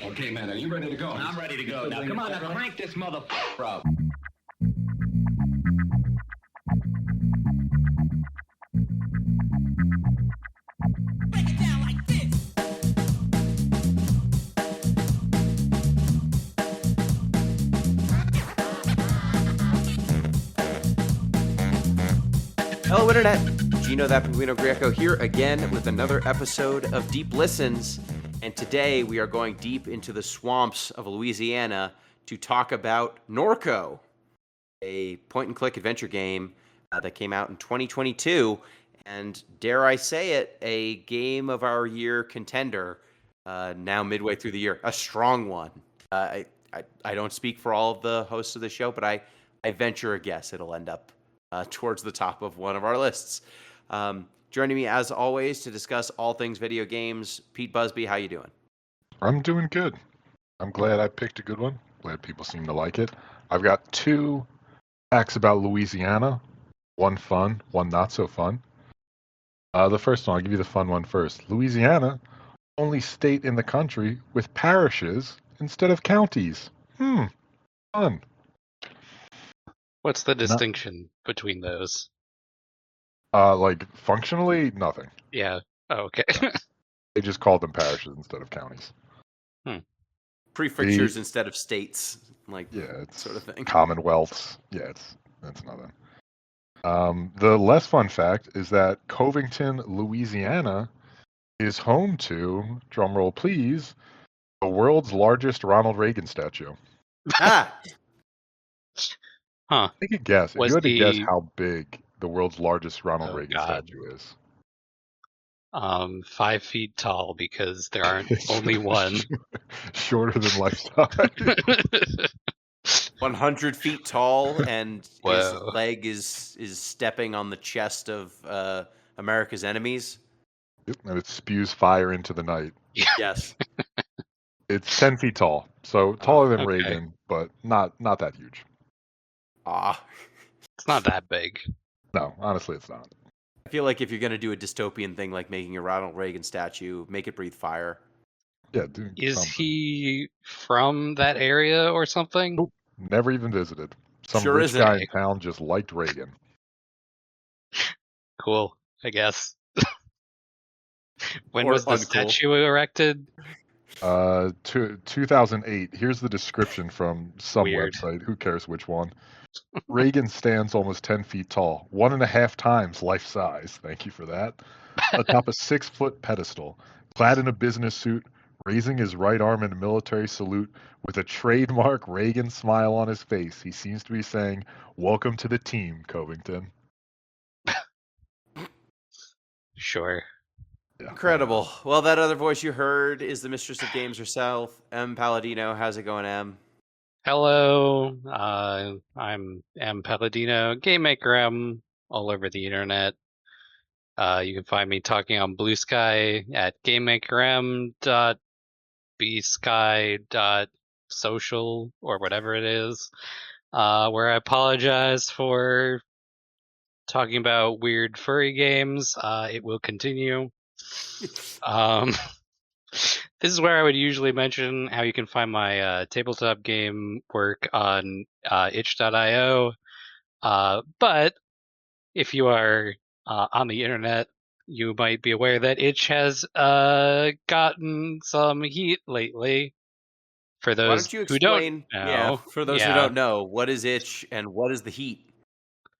Okay, man, are you ready to go? I'm ready to go. Now, come on, now crank this motherfucker up. Break it down like this. Hello, Internet. Gino, that Pinguino Greco here again with another episode of Deep Listens. And today we are going deep into the swamps of Louisiana to talk about Norco, a point-and-click adventure game that came out in 2022. And dare I say it, a game of our year contender now midway through the year. A strong one. I don't speak for all of the hosts of the show, but I venture a guess it'll end up towards the top of one of our lists. Joining me, as always, to discuss all things video games, Pete Busby. How you doing? I'm doing good. I'm glad I picked a good one. Glad people seem to like it. I've got two facts about Louisiana. One fun, one not so fun. The first one, I'll give you the fun one first. Louisiana, only state in the country with parishes instead of counties. Fun. What's the distinction between those? Like functionally, nothing. Yeah. Oh, okay. They just called them parishes instead of counties. Prefectures instead of states, it's sort of thing. Commonwealths. Yeah, that's nothing. The less fun fact is that Covington, Louisiana, is home to, drumroll please, the world's largest Ronald Reagan statue. Huh. Take a guess. If Was you had to guess the- how big the world's largest Ronald Oh, Reagan God. statue is. 5 feet tall because there aren't only one. Shorter than life size. 100 feet tall, and his Whoa. leg is stepping on the chest of America's enemies. Yep, and it spews fire into the night. Yes. It's 10 feet tall, so taller than okay. Reagan, but not that huge. It's not that big. No, honestly, it's not. I feel like if you're going to do a dystopian thing like making a Ronald Reagan statue, make it breathe fire. Yeah, dude. Is something. he from that area or something? Nope. Never even visited. Some Sure rich isn't. guy in town just liked Reagan. Cool, I guess. When Or was the uncool. statue erected? 2008. Here's the description from some Weird. website. Who cares which one? Reagan stands almost 10 feet tall, 1.5 times life size. Thank you for that. Atop a 6-foot pedestal, clad in a business suit, raising his right arm in a military salute with a trademark Reagan smile on his face. He seems to be saying, "Welcome to the team, Covington." Sure. Yeah, Incredible. Well, that other voice you heard is the mistress of games herself, M. Palladino. How's it going, M? Hello, I'm M. Palladino, Game Maker M, all over the internet. You can find me talking on Blue Sky at GameMakerM.bsky.social or whatever it is, where I apologize for talking about weird furry games. It will continue. This is where I would usually mention how you can find my tabletop game work on itch.io. But if you are on the internet, you might be aware that itch has gotten some heat lately. For those Why don't you explain? who don't know, Yeah, for those who don't know, what is itch and what is the heat?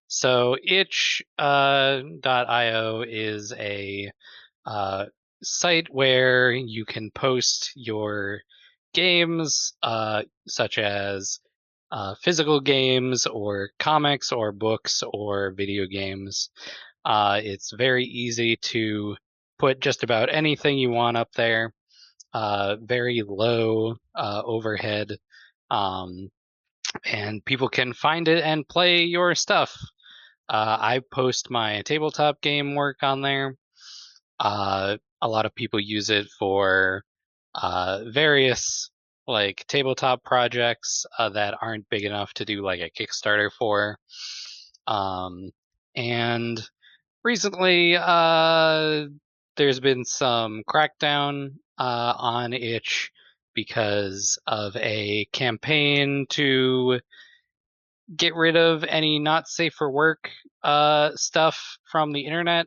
So itch.io is a site where you can post your games, such as physical games or comics or books or video games. It's very easy to put just about anything you want up there. Very low overhead. And people can find it and play your stuff. I post my tabletop game work on there. A lot of people use it for various like tabletop projects that aren't big enough to do like a Kickstarter for. And recently, there's been some crackdown on itch because of a campaign to get rid of any not safe for work stuff from the internet.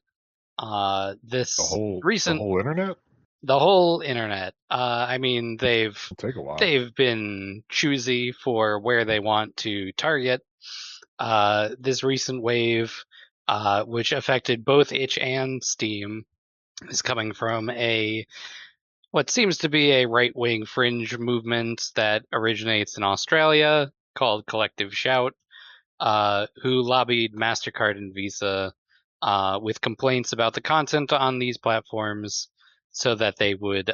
This The recent whole internet? the whole internet. I mean, It'll take a while. they've been choosy for where they want to target. This recent wave, which affected both itch and Steam, is coming from what seems to be a right-wing fringe movement that originates in Australia called Collective Shout, who lobbied MasterCard and Visa with complaints about the content on these platforms so that they would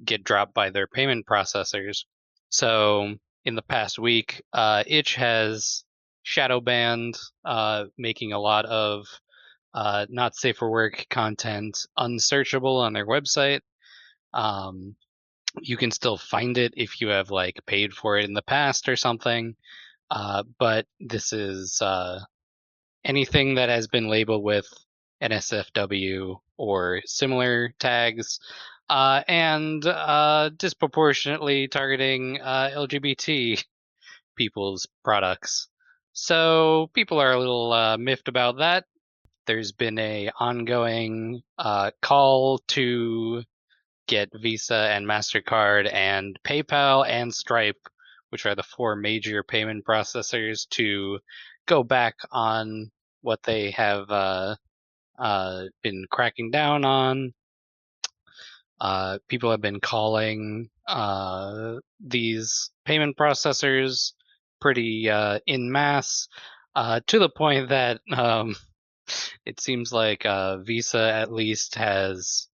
get dropped by their payment processors. So in the past week, Itch has shadow banned, making a lot of not safe for work content unsearchable on their website. You can still find it if you have like paid for it in the past or something. But this is anything that has been labeled with NSFW or similar tags, and disproportionately targeting LGBT people's products. So people are a little miffed about that. There's been a ongoing call to get Visa and MasterCard and PayPal and Stripe, which are the four major payment processors, to go back on what they have been cracking down on. People have been calling these payment processors pretty en masse, to the point that it seems like Visa at least has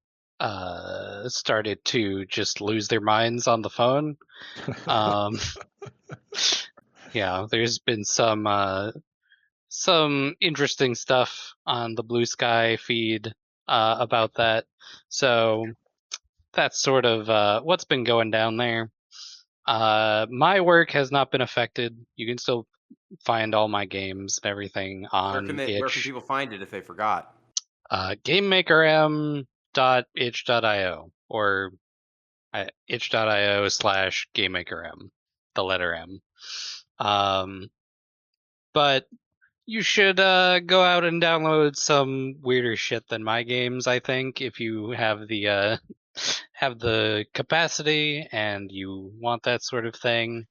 started to just lose their minds on the phone. Yeah, there's been some interesting stuff on the Blue Sky feed about that. So that's sort of what's been going down there. My work has not been affected. You can still find all my games and everything on Where can itch. people find it if they forgot? GameMakerM.itch.io or itch.io/GameMakerM, the letter M. But you should go out and download some weirder shit than my games, I think, if you have the have the capacity and you want that sort of thing,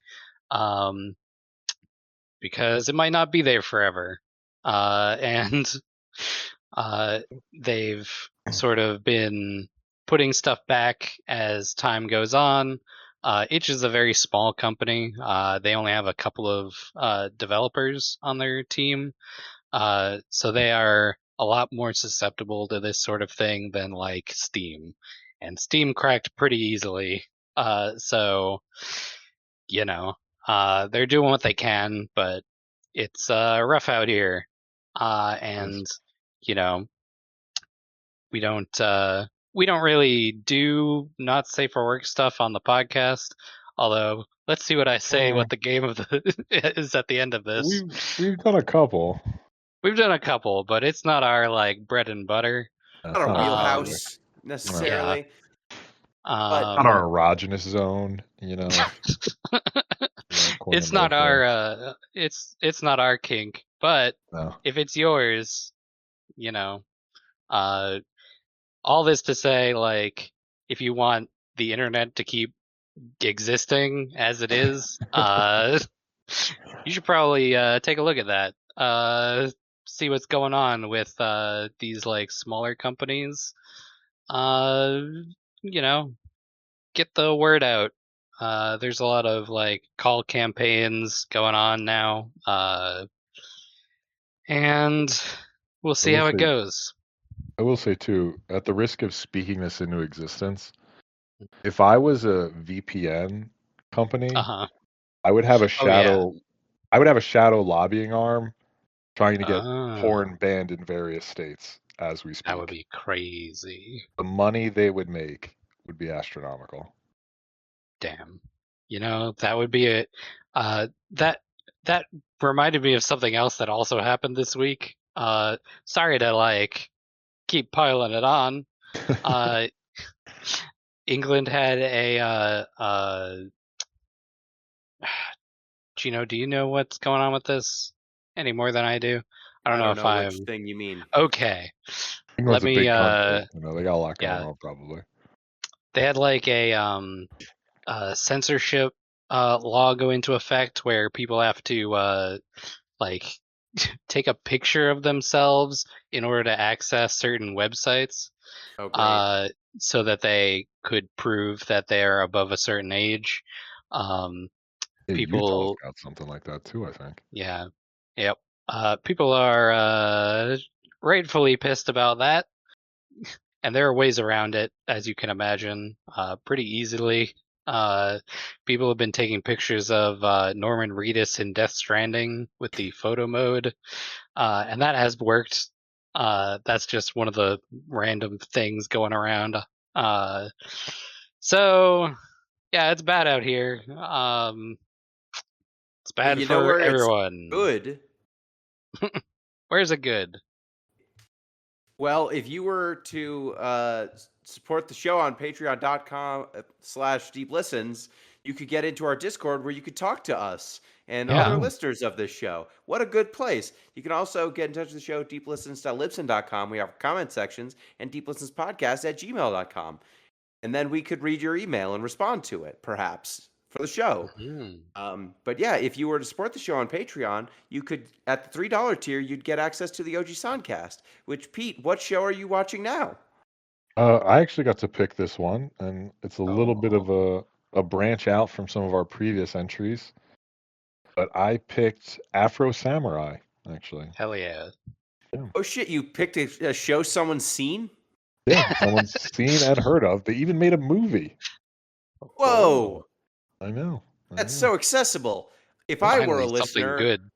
because it might not be there forever. And they've sort of been putting stuff back as time goes on. Itch is a very small company. They only have a couple of developers on their team. So they are a lot more susceptible to this sort of thing than like Steam. And Steam cracked pretty easily. So, you know, they're doing what they can, but it's rough out here. And, you know, we don't really do not safe for work stuff on the podcast. Although, let's see what I say. What the game of the is at the end of this. We've done a couple. We've done a couple, but it's not our like bread and butter. Not our wheelhouse necessarily. Not our erogenous zone, you know. It's not our it's not our kink, but No. if it's yours, you know, all this to say, like, if you want the internet to keep existing as it is, you should probably take a look at that. See what's going on with these like smaller companies. You know, get the word out. There's a lot of like call campaigns going on now, and we'll see how it goes. I will say too, at the risk of speaking this into existence, if I was a VPN company, I would have a shadow. I would have a shadow lobbying arm trying to get porn banned in various states as we speak. That would be crazy. The money they would make would be astronomical. Damn. You know, that would be it. That reminded me of something else that also happened this week. Sorry to like keep piling it on. England had Gino, do you know what's going on with this any more than I do? I don't know if which I'm thing you mean. okay. England's Let a me big country. They got a lot going yeah. on, probably. They had like a censorship law go into effect where people have to like take a picture of themselves in order to access certain websites, Oh, great. so that they could prove that they are above a certain age. Yeah, Utah's People, got something like that too, I think. yeah, yep. People are rightfully pissed about that, and there are ways around it, as you can imagine, pretty easily. People have been taking pictures of Norman Reedus in Death Stranding with the photo mode, and that has worked. That's just one of the random things going around. So yeah, it's bad out here. It's But bad you know for where it's everyone. good? Where's it good? Well, if you were to support the show on patreon.com/deep listens, you could get into our Discord where you could talk to us and Yeah. other listeners of this show. What a good place. You can also get in touch with the show, deeplistens.libsyn.com. We have comment sections, and deeplistenspodcast@gmail.com. And then we could read your email and respond to it, perhaps, for the show. But yeah, if you were to support the show on Patreon, you could, at the $3 tier, you'd get access to the OG Soundcast. Which, Pete, what show are you watching now? I actually got to pick this one, and it's a little bit of Oh. a branch out from some of our previous entries. But I picked Afro Samurai, actually. Hell yeah. Oh shit, you picked a show someone's seen? Yeah, someone's seen and heard of. They even made a movie. Whoa, I know. that's so accessible. If I were Finally, a something listener good.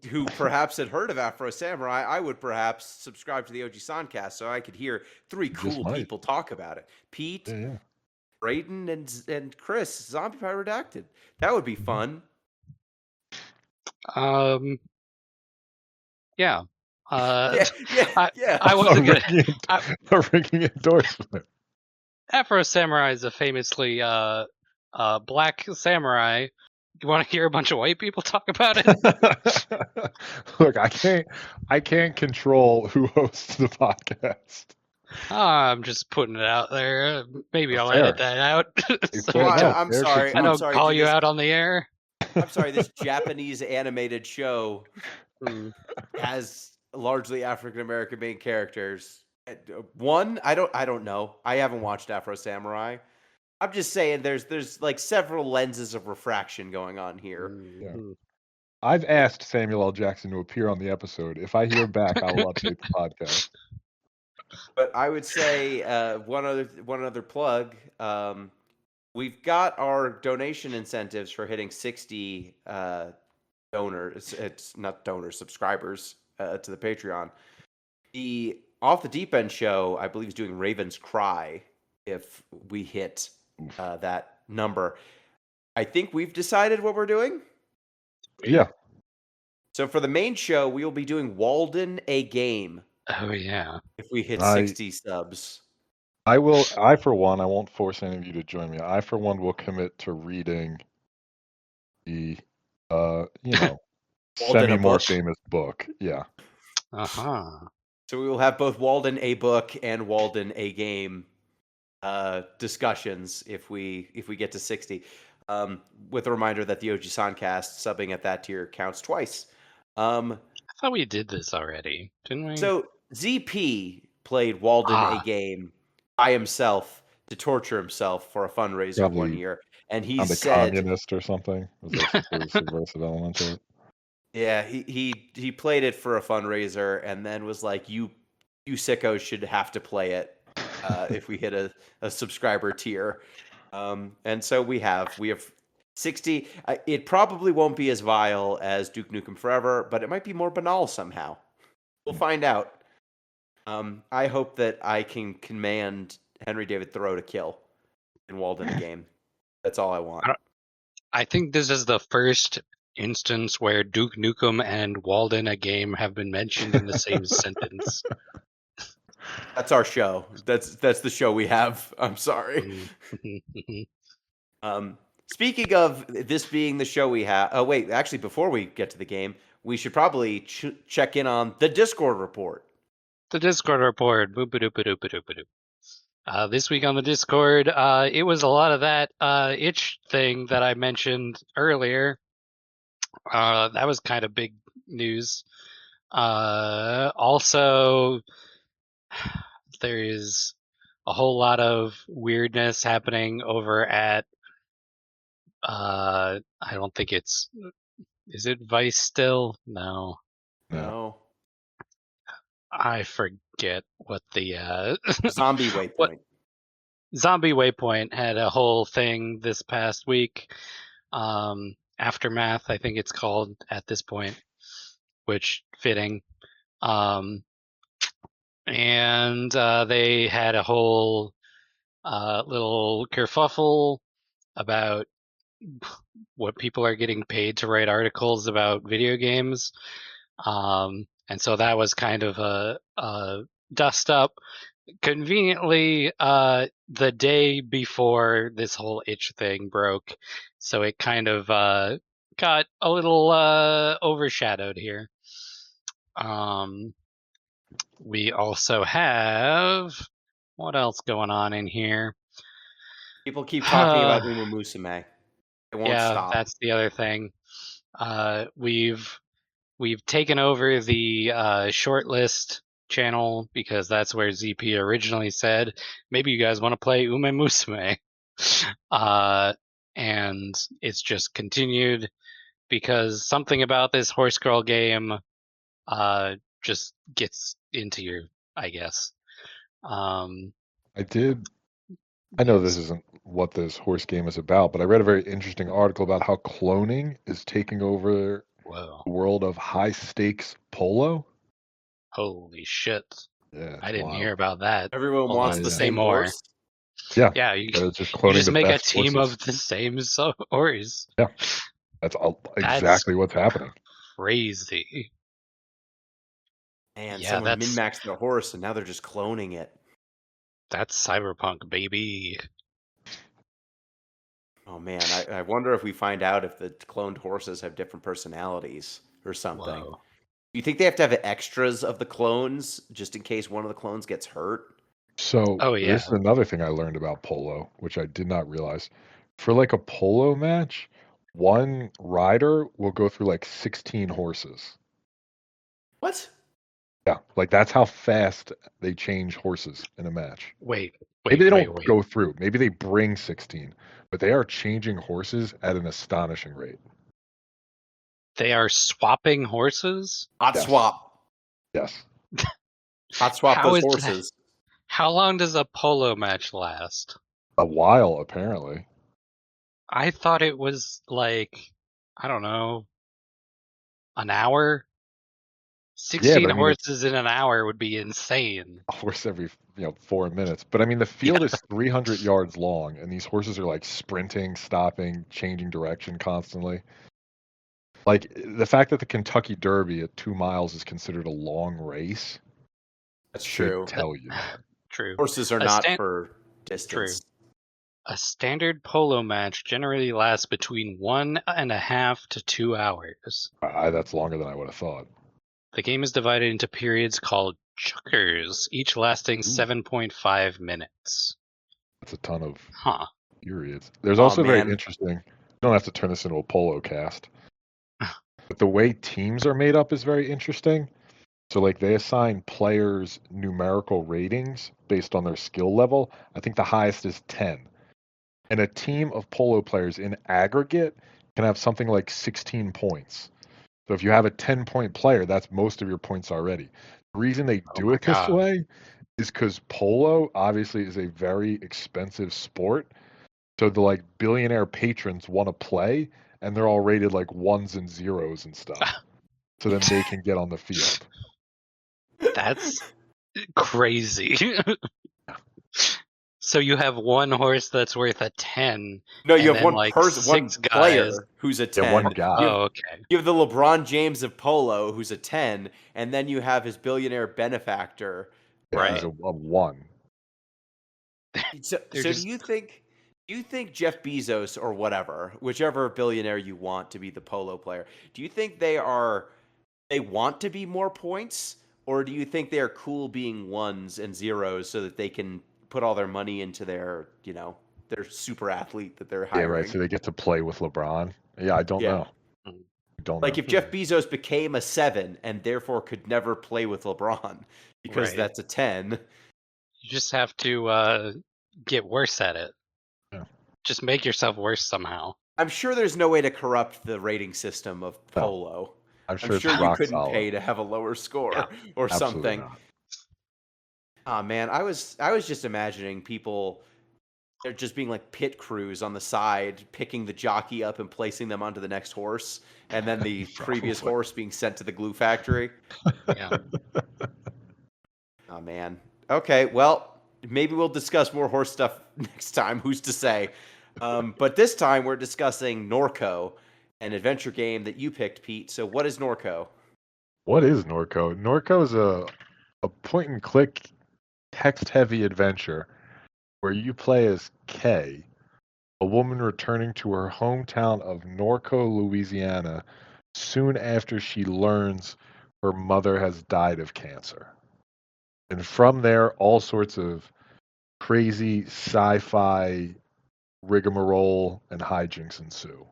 who perhaps had heard of Afro Samurai, I would perhaps subscribe to the OG Soundcast so I could hear three cool might. people talk about it. Pete, Yeah. Braden, and Chris, Zombie Pie Redacted. That would be fun. Yeah. Yeah. I wasn't gonna. A ringing endorsement. Afro Samurai is a famously black samurai. You want to hear a bunch of white people talk about it? Look, I can't control who hosts the podcast. I'm just putting it out there. Maybe I'll Fair. edit that out. Well, I'm sorry. I I'm don't sorry. call you out on the air. I'm sorry. This Japanese animated show has largely African American main characters. One, I don't know. I haven't watched Afro Samurai. I'm just saying there's like several lenses of refraction going on here. Yeah. I've asked Samuel L. Jackson to appear on the episode. If I hear back, I will update the podcast. But I would say one other plug. We've got our donation incentives for hitting 60 donors. It's not donors, subscribers to the Patreon. The Off the Deep End show, I believe, is doing Raven's Cry if we hit that number. I think we've decided what we're doing. Yeah. So for the main show, we will be doing Walden a Game. Oh yeah. If we hit 60 subs. I for one, I won't force any of you to join me. I for one will commit to reading the semi more famous book. Yeah. So we will have both Walden a Book and Walden a Game discussions if we get to 60. With a reminder that the OG Soundcast subbing at that tier counts twice. I thought we did this already, didn't we? So ZP played Walden a Game by himself to torture himself for a fundraiser Probably 1 year, and he I'm a said, communist or something. Was there some subversive element to it? Yeah, he played it for a fundraiser and then was like, you sickos should have to play it if we hit a subscriber tier. And so we have 60. It probably won't be as vile as Duke Nukem Forever, but it might be more banal somehow. We'll find out. I hope that I can command Henry David Thoreau to kill in Walden a Game. That's all I want. I think this is the first instance where Duke Nukem and Walden a Game have been mentioned in the same sentence. That's our show. That's the show we have. I'm sorry. Speaking of this being the show we have, oh wait, actually, before we get to the game, we should probably check in on the Discord report. The Discord report. This week on the Discord, it was a lot of that itch thing that I mentioned earlier. That was kind of big news. Also, there is a whole lot of weirdness happening over at I don't think is it Vice still? No. No. I forget what the Zombie Waypoint. Zombie Waypoint had a whole thing this past week. Aftermath, I think it's called at this point, which fitting. And they had a whole little kerfuffle about what people are getting paid to write articles about video games. And so that was kind of a dust up. Conveniently, the day before this whole itch thing broke, so it kind of got a little overshadowed here. We also have what else going on in here? People keep talking about Uma Musume. It won't stop. That's the other thing. We've taken over the shortlist channel because that's where ZP originally said, maybe you guys want to play Ume Musume. And it's just continued because something about this horse girl game just gets into you, I guess. I know this isn't what this horse game is about, but I read a very interesting article about how cloning is taking over the world of high stakes polo. Holy shit. Yeah, I didn't hear about that. Everyone wants the same horse. Yeah. Yeah, you just make a team of the same horse. Yeah. That's exactly what's happening. Crazy. And someone min-maxed their horse and now they're just cloning it. That's cyberpunk, baby. Oh man, I wonder if we find out if the cloned horses have different personalities or something. Whoa. Do you think they have to have extras of the clones just in case one of the clones gets hurt? So this is another thing I learned about polo, which I did not realize. For like a polo match, one rider will go through like 16 horses. What? Yeah, like that's how fast they change horses in a match. Wait. Maybe they don't go through. Maybe they bring 16, but they are changing horses at an astonishing rate. They are swapping horses? Hot swap. Yes. Hot swap those horses. How long does a polo match last? A while, apparently. I thought it was like, I don't know, an hour? 16 horses in an hour would be insane. A horse every 4 minutes. But I mean, the field is 300 yards long, and these horses are like sprinting, stopping, changing direction constantly. Like the fact that the Kentucky Derby at 2 miles is considered a long race. That's true. Tell you. True. Horses are not for distance. True. A standard polo match generally lasts between 1.5 to 2 hours. That's longer than I would have thought. The game is divided into periods called chukkers, each lasting 7.5 minutes. That's a ton of periods. There's also very interesting. You don't have to turn this into a polo cast. But the way teams are made up is very interesting. So like they assign players numerical ratings based on their skill level. I think the highest is 10. And a team of polo players in aggregate can have something like 16 points. So if you have a 10-point player, that's most of your points already. The reason they do it this way is because polo obviously is a very expensive sport. So the like billionaire patrons want to play, and they're all rated like 1s and 0s and stuff. So then they can get on the field. That's crazy. So you have one horse that's worth a 10. No, you have one like person, one player who's a 10. Yeah, one guy. Okay. You have the LeBron James of polo who's a 10, and then you have his billionaire benefactor It has a 1. So They're do just you think Jeff Bezos or whatever, whichever billionaire you want to be the polo player, do you think they want to be more points, or do you think they are cool being ones and zeros so that they can put all their money into their super athlete that they're Yeah, right. hiring? So they get to play with LeBron. Yeah, I don't Yeah. know. I don't Like know. if Jeff Bezos became a 7 and therefore could never play with LeBron because right. that's a 10. You just have to get worse at it. Yeah. Just make yourself worse somehow. I'm sure there's no way to corrupt the rating system of No, polo. I'm I'm sure it's sure you rock couldn't solid. pay to have a lower score or Absolutely something. not. Oh man, I was just imagining people, they're just being like pit crews on the side, picking the jockey up and placing them onto the next horse, and then the previous Probably. horse being sent to the glue factory. Yeah. Oh man. Okay, well, maybe we'll discuss more horse stuff next time. Who's to say? But this time we're discussing Norco, an adventure game that you picked, Pete. So what is Norco? What is Norco? Norco is a point and click text heavy adventure where you play as Kay, a woman returning to her hometown of Norco, Louisiana, soon after she learns her mother has died of cancer. And from there, all sorts of crazy sci-fi rigmarole and hijinks ensue.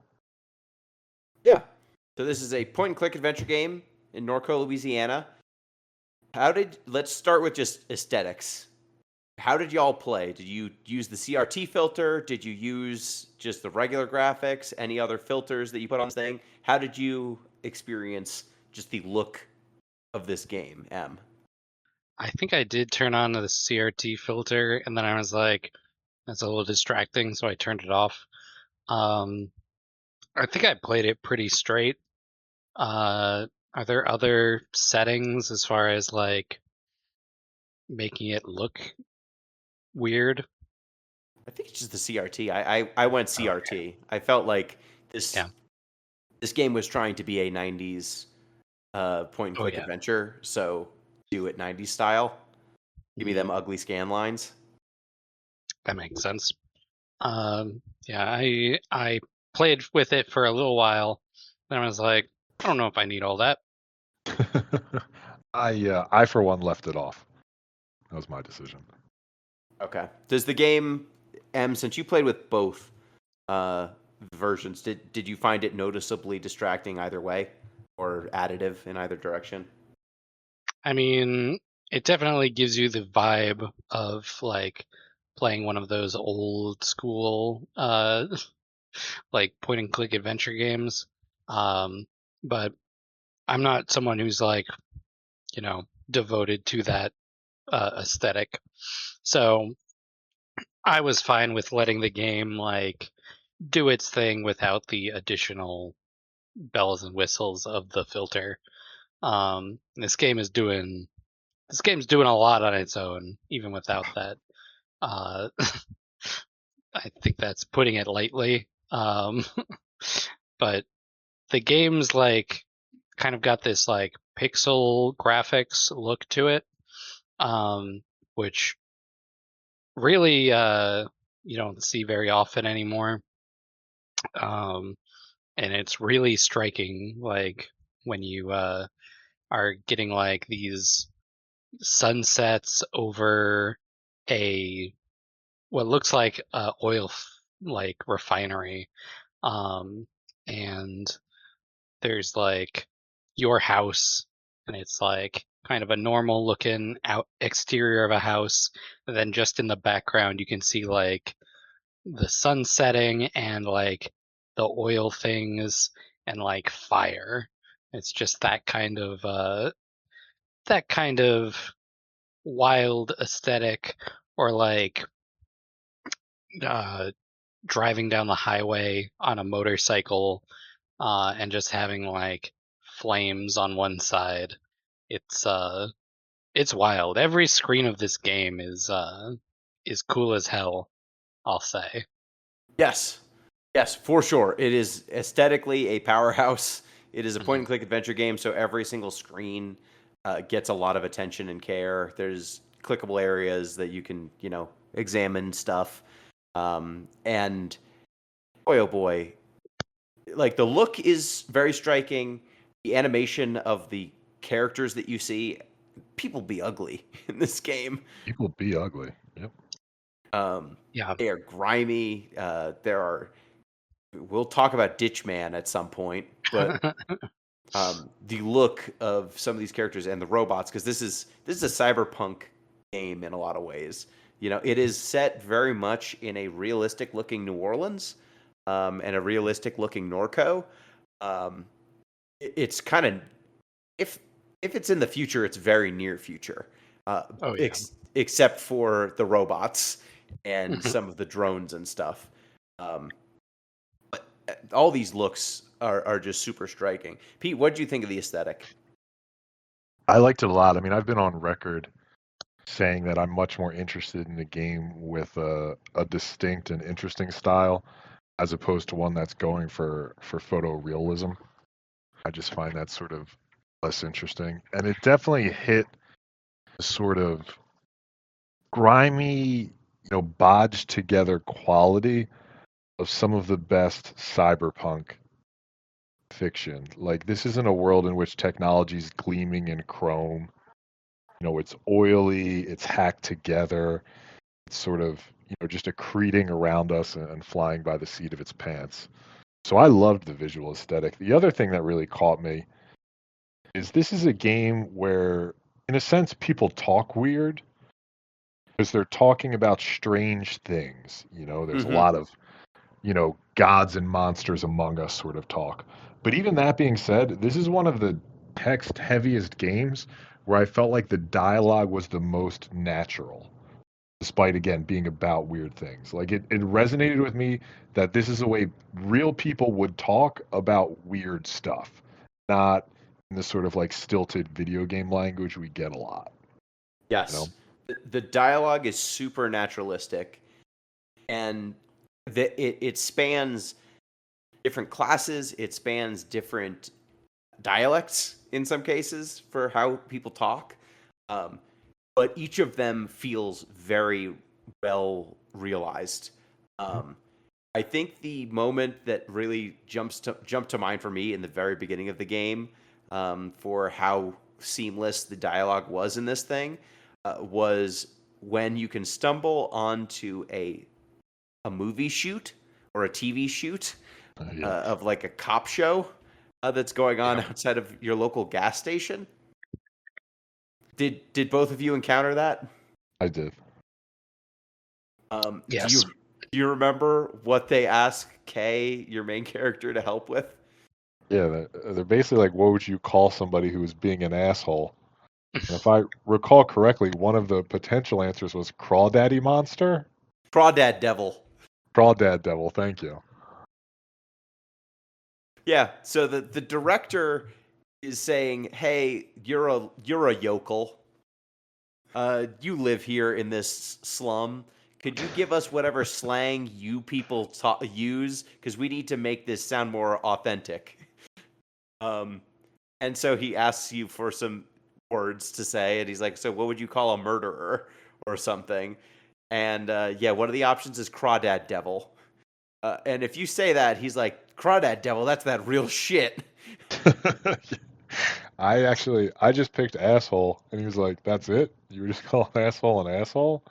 Yeah. So this is a point and click adventure game in Norco, Louisiana. Let's start with just aesthetics. How did y'all play? Did you use the CRT filter? Did you use just the regular graphics? Any other filters that you put on this thing? How did you experience just the look of this game, M? I think I did turn on the CRT filter, and then I was like, that's a little distracting, so I turned it off. I think I played it pretty straight. Are there other settings as far as like making it look weird? I think it's just the CRT. I went CRT. I felt like Yeah. this game was trying to be a 90s point and Oh click yeah. adventure, so do it 90s style. Give me Mhm. them ugly scan lines. That makes sense. Yeah, I played with it for a little while, and I was like, I don't know if I need all that. I for one left it off. That was my decision. Okay. Does the game, M, since you played with both uh, versions, did you find it noticeably distracting either way or additive in either direction? I mean, it definitely gives you the vibe of like playing one of those old school like point and click adventure games. But I'm not someone who's like, devoted to that aesthetic. So I was fine with letting the game like do its thing without the additional bells and whistles of the filter. This game's doing a lot on its own, even without that. Uh, I think that's putting it lightly. But the game's like kind of got this like pixel graphics look to it, which really you don't see very often anymore. And it's really striking, like when you are getting like these sunsets over a what looks like a like refinery, and there's like your house, and it's like kind of a normal looking out exterior of a house, and then just in the background you can see like the sun setting and like the oil things and like fire. It's just that kind of wild aesthetic, or like uh driving down the highway on a motorcycle, and just having like flames on one side. It's wild. Every screen of this game is cool as hell, I'll say. Yes. Yes, for sure. It is aesthetically a powerhouse. It is a point Mhm. and click adventure game, so every single screen gets a lot of attention and care. There's clickable areas that you can, examine stuff. And boy, oh boy, like the look is very striking. The animation of the characters that you see, people be ugly in this game. People be ugly. Yep. Yeah. They are grimy. We'll talk about Ditchman at some point, but the look of some of these characters and the robots, because this is a cyberpunk game in a lot of ways. It is set very much in a realistic looking New Orleans, and a realistic looking Norco. It's kind of, if it's in the future, it's very near future. Except for the robots and some of the drones and stuff. But all these looks are just super striking. Pete, what did you think of the aesthetic? I liked it a lot. I mean, I've been on record saying that I'm much more interested in a game with a distinct and interesting style as opposed to one that's going for photorealism. I just find that sort of less interesting. And it definitely hit the sort of grimy, bodged together quality of some of the best cyberpunk fiction. Like, this isn't a world in which technology's gleaming in chrome. It's oily, it's hacked together, it's sort of, just accreting around us and flying by the seat of its pants. So I loved the visual aesthetic. The other thing that really caught me is this is a game where, in a sense, people talk weird because they're talking about strange things. There's a lot of, gods and monsters among us sort of talk. But even that being said, this is one of the text heaviest games where I felt like the dialogue was the most natural, despite, again, being about weird things. Like, it resonated with me that this is a way real people would talk about weird stuff, not in the sort of like stilted video game language we get a lot. Yes. The dialogue is super naturalistic, and it spans different classes, it spans different dialects in some cases for how people talk. But each of them feels very well realized. I think the moment that really jumped to mind for me in the very beginning of the game, for how seamless the dialogue was in this thing, was when you can stumble onto a movie shoot or a TV shoot of like a cop show that's going on outside of your local gas station. Did both of you encounter that? I did. Yes. Do you remember what they ask Kay, your main character, to help with? Yeah, they're basically like, what would you call somebody who is being an asshole? And if I recall correctly, one of the potential answers was Crawdaddy Monster? Crawdad Devil. Crawdad Devil, thank you. Yeah, so the director is saying, "Hey, you're a yokel. You live here in this slum. Could you give us whatever slang you people use? Because we need to make this sound more authentic." And so he asks you for some words to say, and he's like, "So what would you call a murderer or something?" And one of the options is Crawdad Devil. And if you say that, he's like, "Crawdad Devil, that's that real shit." I just picked asshole, and he was like, "That's it? You would just call an asshole an asshole?"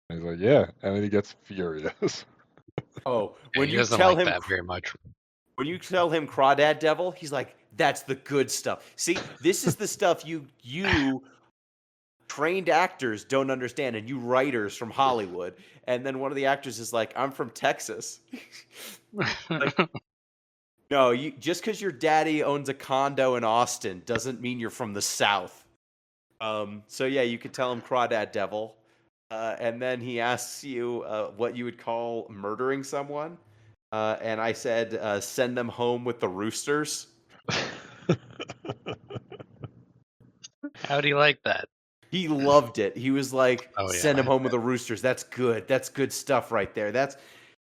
And he's like, "Yeah," and then he gets furious. Oh, He doesn't like that very much. When you tell him Crawdad Devil, he's like, "That's the good stuff." See, this is the stuff you trained actors don't understand, and you writers from Hollywood. And then one of the actors is like, "I'm from Texas." Like, no, just because your daddy owns a condo in Austin doesn't mean you're from the South. So yeah, you could tell him Crawdad Devil, and then he asks you what you would call murdering someone, and I said, "Send them home with the roosters." How do you like that? He loved it. He was like, Oh, yeah, "Send him home with the roosters. That's good. That's good stuff right there. That's,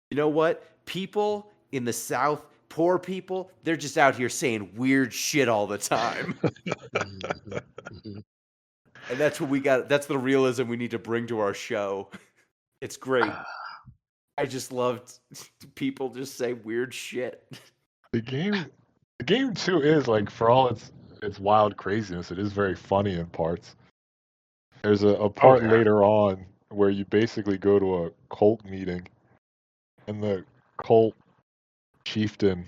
you know what? People in the South, poor people, they're just out here saying weird shit all the time." Mhm. And that's what we got. That's the realism we need to bring to our show. It's great. I just loved people just say weird shit. The game too is like, for all its wild craziness, it is very funny in parts. There's a part yeah. later on where you basically go to a cult meeting, and the cult chieftain,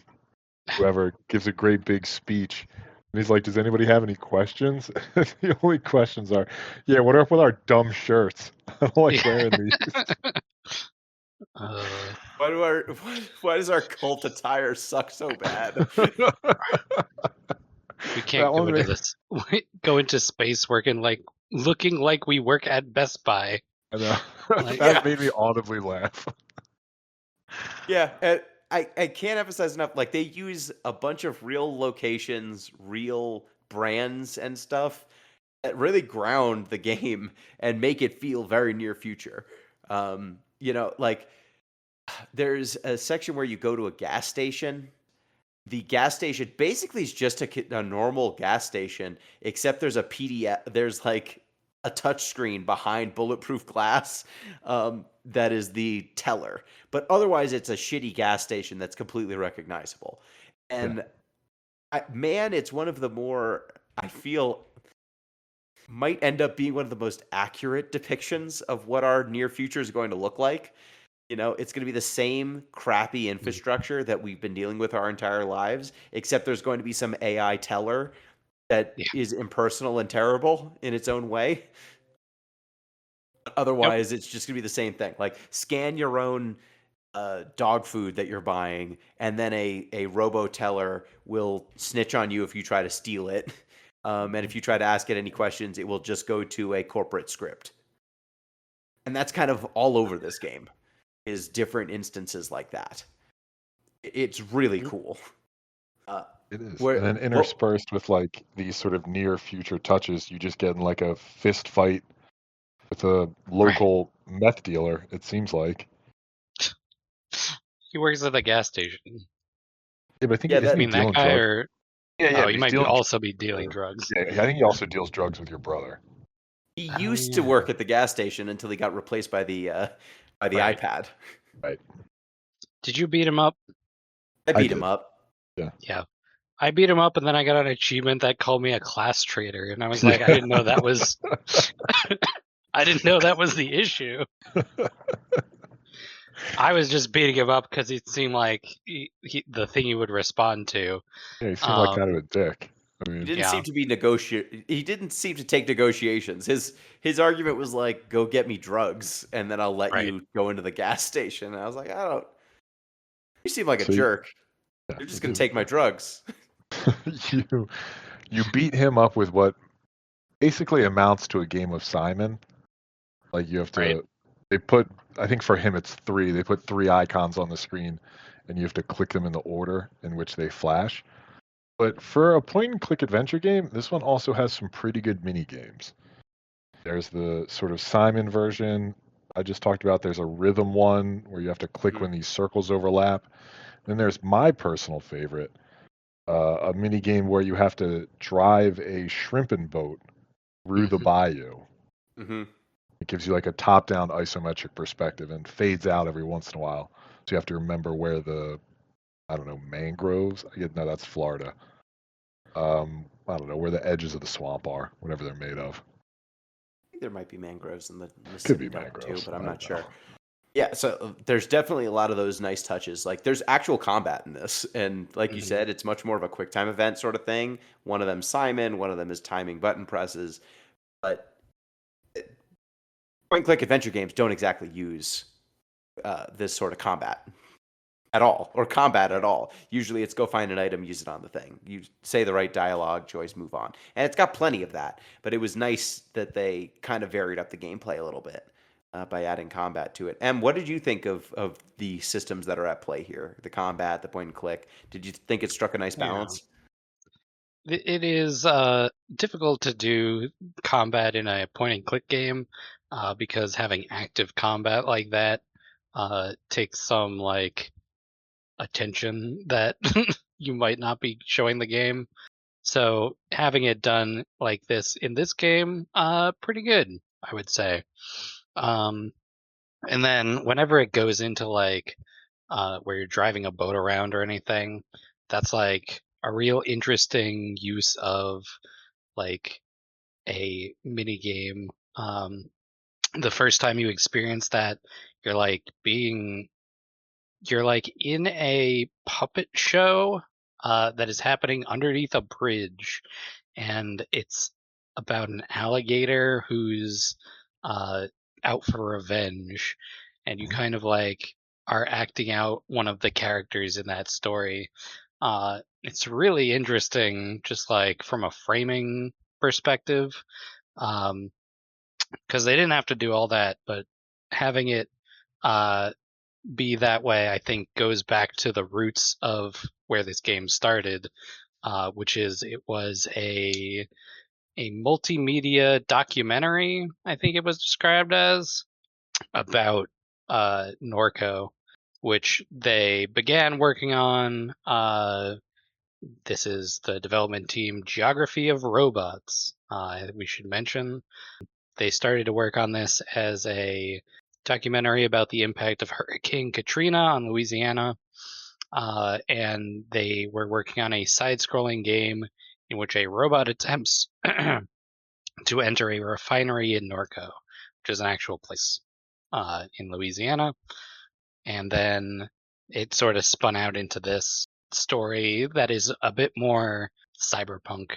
whoever, gives a great big speech. And he's like, "Does anybody have any questions?" The only questions are, "Yeah, what up with our dumb shirts? I don't like wearing these." Why does our cult attire suck so bad? We can't go one into made- this. Go into space looking like we work at Best Buy. I know. Like- That made me audibly laugh. Yeah, and I can't emphasize enough. Like, they use a bunch of real locations, real brands, and stuff that really ground the game and make it feel very near future. Like, there's a section where you go to a gas station. The gas station basically is just a normal gas station, except there's a PDF. There's like a touch screen behind bulletproof glass that is the teller. But otherwise, it's a shitty gas station that's completely recognizable. And it's one of the more, I feel, might end up being one of the most accurate depictions of what our near future is going to look like. It's going to be the same crappy infrastructure that we've been dealing with our entire lives, except there's going to be some AI teller that is impersonal and terrible in its own way. But otherwise, it's just going to be the same thing. Like, scan your own dog food that you're buying, and then a robo teller will snitch on you if you try to steal it. And if you try to ask it any questions, it will just go to a corporate script. And that's kind of all over this game. Is different instances like that. It's really cool. It is. And then interspersed with like these sort of near future touches, you just get in like a fist fight with a local meth dealer, it seems like. He works at the gas station. Yeah, but I think I mean, that guy, or he might also be dealing drugs. Yeah, I think he also deals drugs with your brother. He used to work at the gas station until he got replaced by the iPad. Right. Did you beat him up? I beat him up. Yeah. I beat him up, and then I got an achievement that called me a class traitor, and I was like, I didn't know that was. I didn't know that was the issue. I was just beating him up because it seemed like the thing he would respond to. Yeah, he seemed like kind of a dick. I mean, he didn't seem to be He didn't seem to take negotiations. His argument was like, "Go get me drugs, and then I'll let you go into the gas station." And I was like, "I don't." You seem like a jerk. You're just gonna take my drugs. You beat him up with what basically amounts to a game of Simon. Like, you have to. They put, I think for him it's 3. They put 3 icons on the screen, and you have to click them in the order in which they flash. But for a point-and-click adventure game, this one also has some pretty good mini games. There's the sort of Simon version I just talked about. There's a rhythm one where you have to click when these circles overlap. Then there's my personal favorite, a mini game where you have to drive a shrimping boat through the bayou. Mm-hmm. It gives you like a top-down isometric perspective and fades out every once in a while. So you have to remember where the, I don't know, mangroves? No, that's Florida. I don't know, where the edges of the swamp are, whatever they're made of. I think there might be mangroves in the Mississippi Could be Delta mangroves, too, but I'm not know. sure. Yeah, so there's definitely a lot of those nice touches. Like, there's actual combat in this, and like you said, it's much more of a quick time event sort of thing. One of them Simon, one of them is timing button presses, but point-and-click adventure games don't exactly use this sort of combat at all, or combat at all. Usually it's go find an item, use it on the thing. You say the right dialogue, choice, move on. And it's got plenty of that, but it was nice that they kind of varied up the gameplay a little bit by adding combat to it. And what did you think of the systems that are at play here? The combat, the point and click. Did you think it struck a nice balance? It is difficult to do combat in a point and click game because having active combat like that takes some like attention that you might not be showing the game. So having it done like this in this game, pretty good, I would say. Um, and then whenever it goes into like where you're driving a boat around or anything, that's like a real interesting use of like a mini game. The first time you experience that, you're like being you're like in a puppet show that is happening underneath a bridge, and it's about an alligator who's uh, out for revenge, and you kind of like are acting out one of the characters in that story. It's really interesting, just like from a framing perspective, because they didn't have to do all that, but having it uh, be that way, I think, goes back to the roots of where this game started, which is it was a multimedia documentary. I think it was described as about Norco, which they began working on. This is the development team, Geography of Robots. We should mention they started to work on this as a documentary about the impact of Hurricane Katrina on Louisiana. And they were working on a side scrolling game in which a robot attempts to enter a refinery in Norco, which is an actual place in Louisiana. And then it sort of spun out into this story that is a bit more cyberpunk.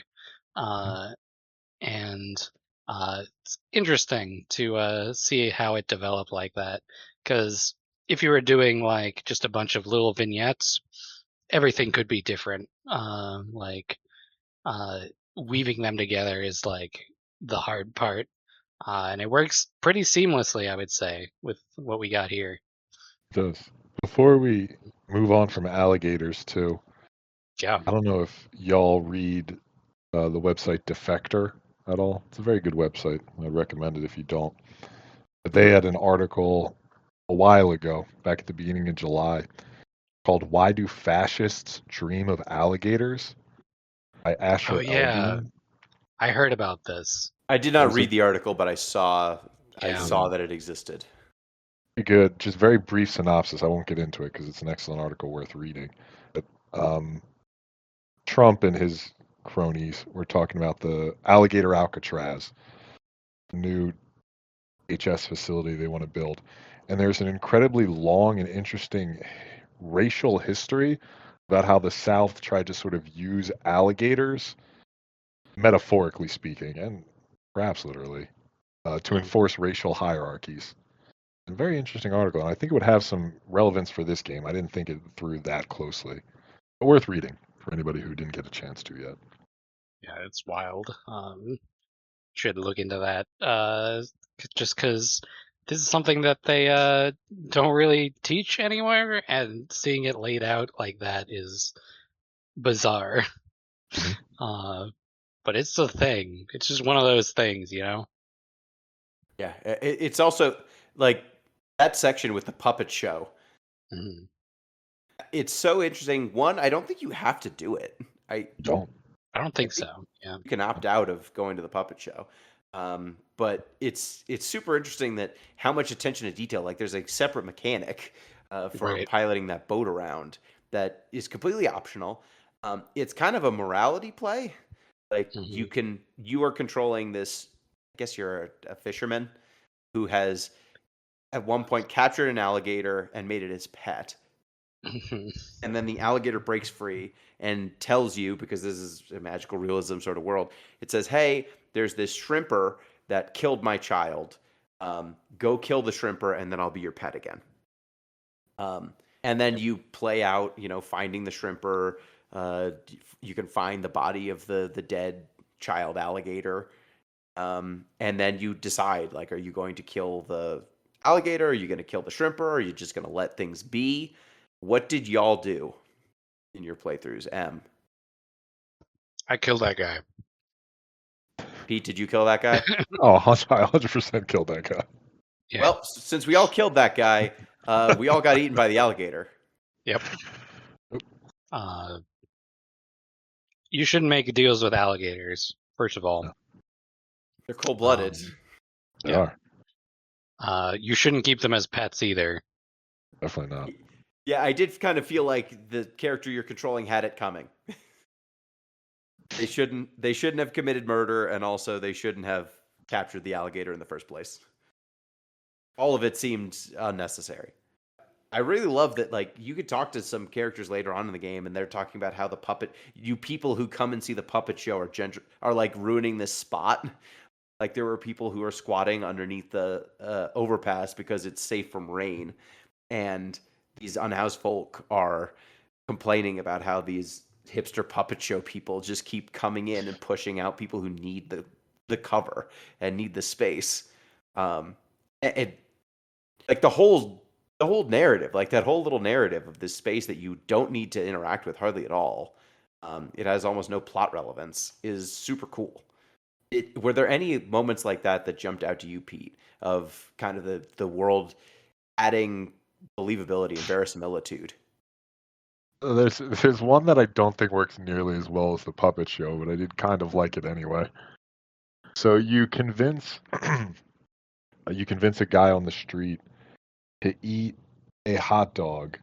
And it's interesting to see how it developed like that. Because if you were doing like just a bunch of little vignettes, everything could be different. Uh, weaving them together is like the hard part, and it works pretty seamlessly, I would say, with what we got here. It does. Before we move on from alligators to, Yeah. I don't know if y'all read the website Defector at all. It's a very good website. I recommend it if you don't. But they had an article a while ago, back at the beginning of July, called "Why Do Fascists Dream of Alligators?" by Asher Oh yeah, Eldine. I heard about this. I did It not was read the article, but I saw Yeah. that it existed. good, just very brief synopsis. I won't get into it because it's an excellent article worth reading. But Trump and his cronies were talking about the Alligator Alcatraz, the new HS facility they want to build. And there's an incredibly long and interesting racial history about how the South tried to sort of use alligators, metaphorically speaking, and perhaps literally, to enforce racial hierarchies. A very interesting article, and I think it would have some relevance for this game. I didn't think it through that closely, but worth reading for anybody who didn't get a chance to yet. Yeah, it's wild. Should look into that. Just because this is something that they don't really teach anywhere, and seeing it laid out like that is bizarre. But it's a thing. It's just one of those things, you know. Yeah, it's also like that section with the puppet show. Mhm. It's so interesting. One, I don't think you have to do it. I Don't. I don't think so. Yeah. You can opt out of going to the puppet show. But it's super interesting that how much attention to detail. Like there's a separate mechanic for Right. piloting that boat around that is completely optional. It's kind of a morality play. Like Mhm. you are controlling this. I guess you're a fisherman who has at one point captured an alligator and made it his pet. And then the alligator breaks free and tells you, because this is a magical realism sort of world, it says, hey, there's this shrimper that killed my child. Go kill the shrimper, and then I'll be your pet again. And then you play out, finding the shrimper. You can find the body of the dead child alligator. And then you decide, like, are you going to kill the alligator? Are you going to kill the shrimper? Are you just going to let things be? What did y'all do in your playthroughs? I killed that guy. Pete, did you kill that guy? Oh, I 100% killed that guy. Yeah. Well, since we all killed that guy, we all got eaten by the alligator. Yep. Uh, You shouldn't make deals with alligators, first of all. No. They're cold-blooded. They Yeah. are. You shouldn't keep them as pets either. Definitely not. Yeah, I did kind of feel like the character you're controlling had it coming. They shouldn't have committed murder, and also they shouldn't have captured the alligator in the first place. All of it seemed unnecessary. I really love that, like, you could talk to some characters later on in the game, and they're talking about how you people who come and see the puppet show are like ruining this spot. Like, there were people who are squatting underneath the overpass because it's safe from rain, and these unhoused folk are complaining about how these hipster puppet show people just keep coming in and pushing out people who need the cover and need the space. And like the whole narrative, like that whole little narrative of this space that you don't need to interact with hardly at all. It has almost no plot relevance. Is super cool. Were there any moments like that that jumped out to you, Pete, of kind of the world adding believability and verisimilitude? There's one that I don't think works nearly as well as the puppet show, but I did kind of like it anyway. So you convince a guy on the street to eat a hot dog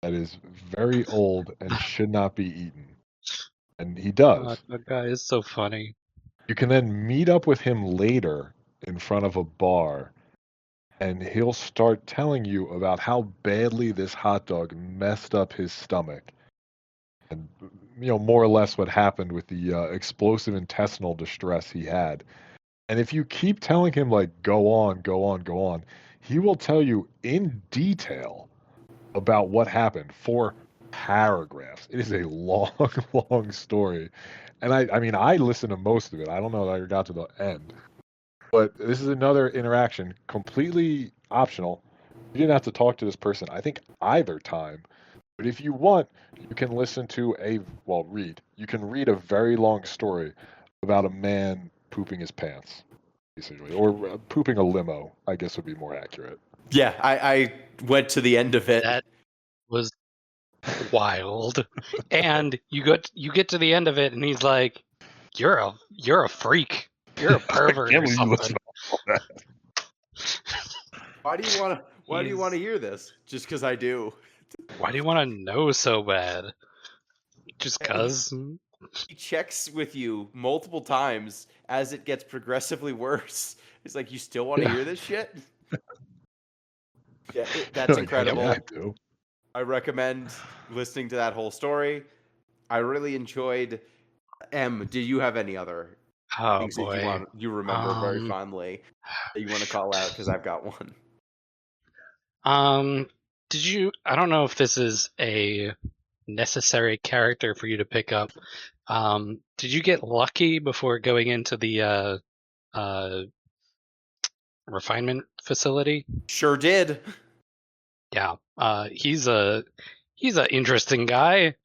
that is very old and should not be eaten. And he does. That guy is so funny. You can then meet up with him later in front of a bar, and he'll start telling you about how badly this hot dog messed up his stomach. And, more or less what happened with the explosive intestinal distress he had. And if you keep telling him, like, go on, go on, go on, he will tell you in detail about what happened for paragraphs. It is a long, long story. And I mean, I listened to most of it. I don't know that I got to the end. But this is another interaction, completely optional. You didn't have to talk to this person, I think, either time. But if you want, you can listen to read. You can read a very long story about a man pooping his pants, basically. Or pooping a limo, I guess would be more accurate. Yeah, I went to the end of it. That was wild. And you get to the end of it, and he's like, "You're a freak. You're a pervert or something." Why do you want to hear this? Just because I do. Why do you want to know so bad? Just cause? He checks with you multiple times as it gets progressively worse. He's like, "You still want to hear this shit?" Yeah, that's incredible. Yeah, I do. I recommend listening to that whole story. I really enjoyed. Did you have any other things that you remember very fondly that you want to call out? Because I've got one. Did you? I don't know if this is a necessary character for you to pick up. Did you get lucky before going into the refinement facility? Sure did. Yeah. He's an interesting guy.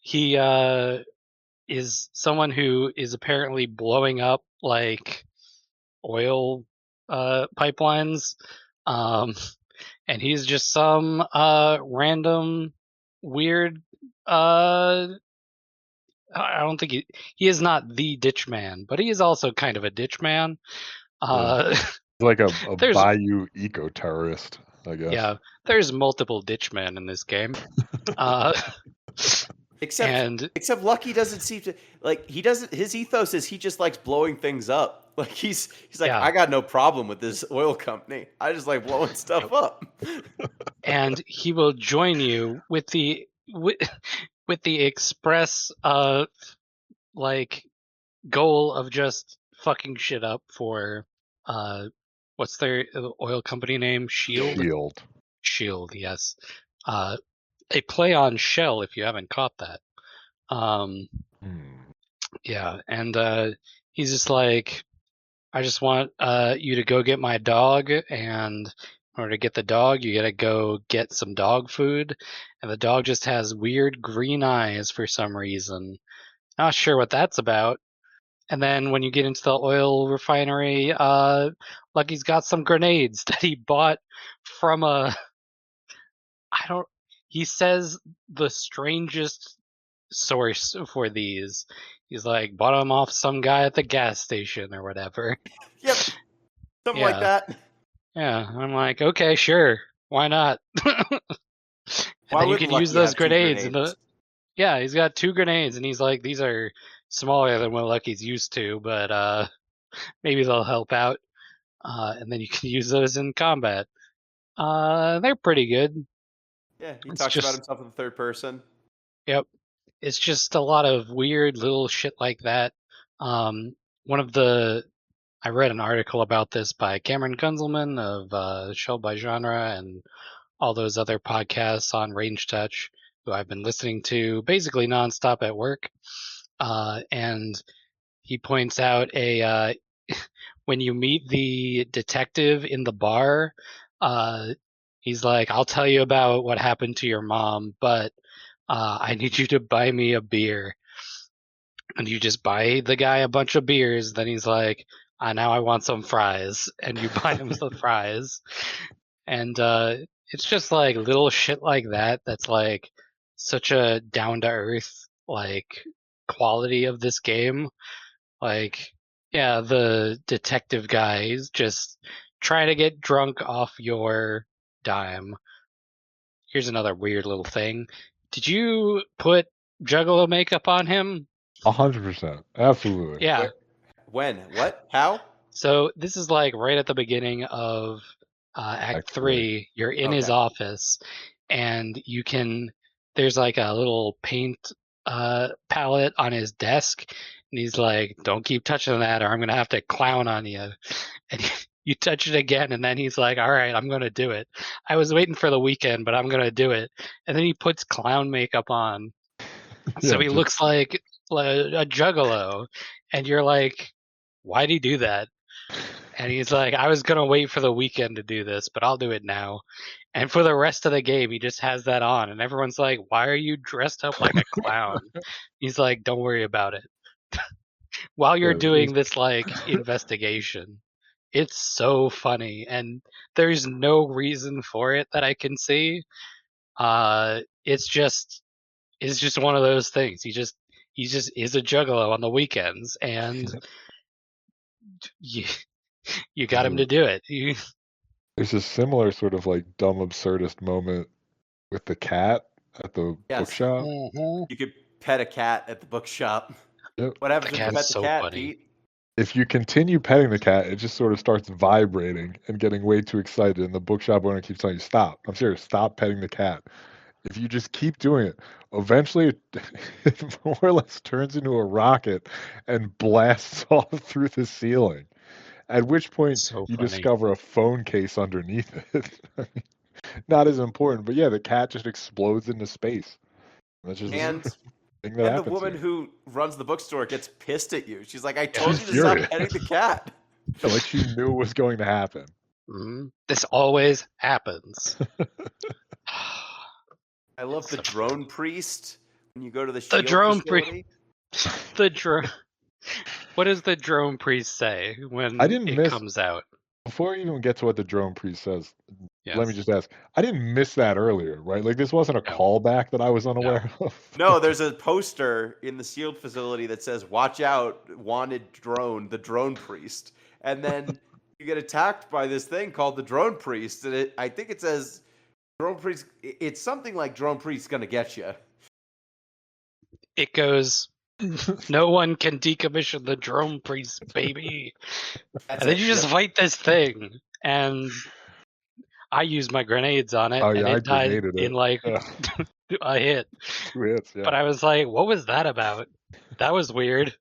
He is someone who is apparently blowing up like oil pipelines. And he's just some random weird I don't think he is not the ditch man, but he is also kind of a ditch man. It's like a bayou eco-terrorist, I guess. Yeah, there's multiple ditch men in this game. Except Lucky doesn't seem to like. He doesn't. His ethos is he just likes blowing things up. Like he's like, I got no problem with this oil company. I just like blowing stuff up. And he will join you with the express like goal of just fucking shit up for what's their oil company name? Shield, yes. A play on Shell, if you haven't caught that. Yeah, and he's just like, I just want you to go get my dog, and in order to get the dog, you gotta go get some dog food. And the dog just has weird green eyes for some reason. Not sure what that's about. And then when you get into the oil refinery, Lucky's got some grenades that he bought from he says the strangest source for these. He's like, bought them off some guy at the gas station or whatever. Yep. Something like Yeah. that. Yeah, I'm like, okay, sure, why not? And Why then you would can Lucky use those have two grenades. grenades? Yeah, he's got 2 grenades, and he's like, these are smaller than what Lucky's used to, but maybe they'll help out. And then you can use those in combat. They're pretty good. Yeah, he It's talks about just, himself in the third person. yep, it's just a lot of weird little shit like that. Um, one of the I read an article about this by Cameron Kunzelman of Show by Genre and all those other podcasts on Range Touch, who I've been listening to basically nonstop at work. And he points out when you meet the detective in the bar, uh, he's like, "I'll tell you about what happened to your mom, but I need you to buy me a beer." And you just buy the guy a bunch of beers. Then he's like, now I want some fries," and you buy him the fries. And it's just like little shit like that. That's like such a down to earth like quality of this game. Like, yeah, the detective guy is just trying to get drunk off your dime. Here's another weird little thing. Did you put Juggalo makeup on him? 100%. Absolutely. Yeah. Where? When? What? How? So this is like right at the beginning of Act Act three. 3. You're in his Okay. office, and there's like a little paint palette on his desk, and he's like, "Don't keep touching that, or I'm gonna have to clown on you." And you touch it again, and then he's like, "All right, I'm gonna do it. I was waiting for the weekend, but I'm gonna do it." And then he puts clown makeup on, so Yeah, he looks like a juggalo, and you're like, "Why'd he do that?" And he's like, "I was gonna wait for the weekend to do this, but I'll do it now." And for the rest of the game, he just has that on, and everyone's like, "Why are you dressed up like a clown?" He's like, "Don't worry about it." While you're yeah, doing this like investigation, it's so funny, and there's no reason for it that I can see. It's just one of those things. He just is a juggalo on the weekends, and you you got him to do it. there's a similar sort of like dumb absurdist moment with the cat at the Yes. bookshop. Mhm. You could pet a cat at the bookshop. Yep. What happens The when you cat's pet the so cat, funny. Pete? If you continue petting the cat, it just sort of starts vibrating and getting way too excited, and the bookshop owner keeps telling you, "Stop! I'm serious. Stop petting the cat." If you just keep doing it, eventually it more or less turns into a rocket and blasts off through the ceiling. At which point So you funny. discover a phone case underneath it. I mean, not as important, but yeah, the cat just explodes into space. That's just And a thing that and the happens woman here. who runs the bookstore gets pissed at you. She's like, "I Yeah. told She's you to stop furious. petting the cat." Yeah, like she knew it was going to happen. This always happens. I love the So- drone priest when you go to the The shield drone facility. The drone. What does the drone priest say when I didn't it miss comes out? before I even get to what the drone priest says. Yes. Let me just ask. I didn't miss that earlier, right? Like this wasn't a No. callback that I was unaware of. No, there's a poster in the shield facility that says, "Watch out, wanted drone, the drone priest." And then you get attacked by this thing called the drone priest, and I think it says drone priest. It's something like drone priest's gonna get you. It goes, "No one can decommission the drone priest, baby." That's And then it. you just Yep. fight this thing, and I used my grenades on it, Oh and yeah, I it died grenaded in it. like a hit. 2 hits. Yeah. But I was like, "What was that about? That was weird."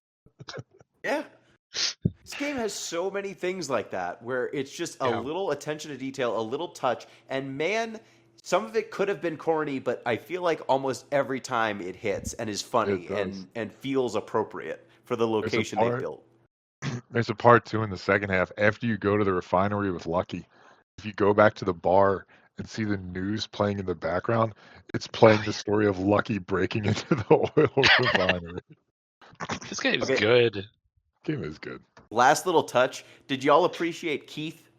Yeah. This game has so many things like that where it's just a Yeah. little attention to detail, a little touch, and man, some of it could have been corny, but I feel like almost every time it hits and is funny It does. and feels appropriate for the location they part- built. There's a part too in the second half after you go to the refinery with Lucky. If you go back to the bar and see the news playing in the background, it's playing the story of Lucky breaking into the oil refinery. This game's Okay. good. Game is good. Last little touch. Did y'all appreciate Keith,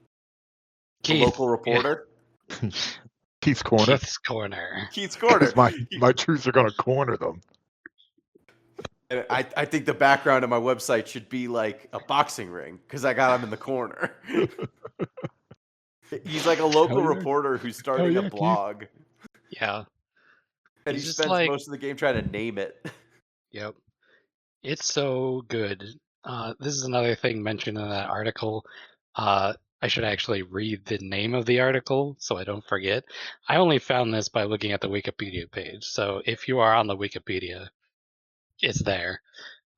the Keith, local reporter? Keith's corner. Keith's corner. Keith's corner. My troops are gonna corner them. And I think the background of my website should be like a boxing ring because I got him in the corner. He's like a local Hell yeah. reporter who's starting a yeah, Keith. blog, Yeah. and he He's just spends like, most of the game trying to name it. yep. It's so good. This is another thing mentioned in that article. I should actually read the name of the article so I don't forget. I only found this by looking at the Wikipedia page. So if you are on the Wikipedia, it's there.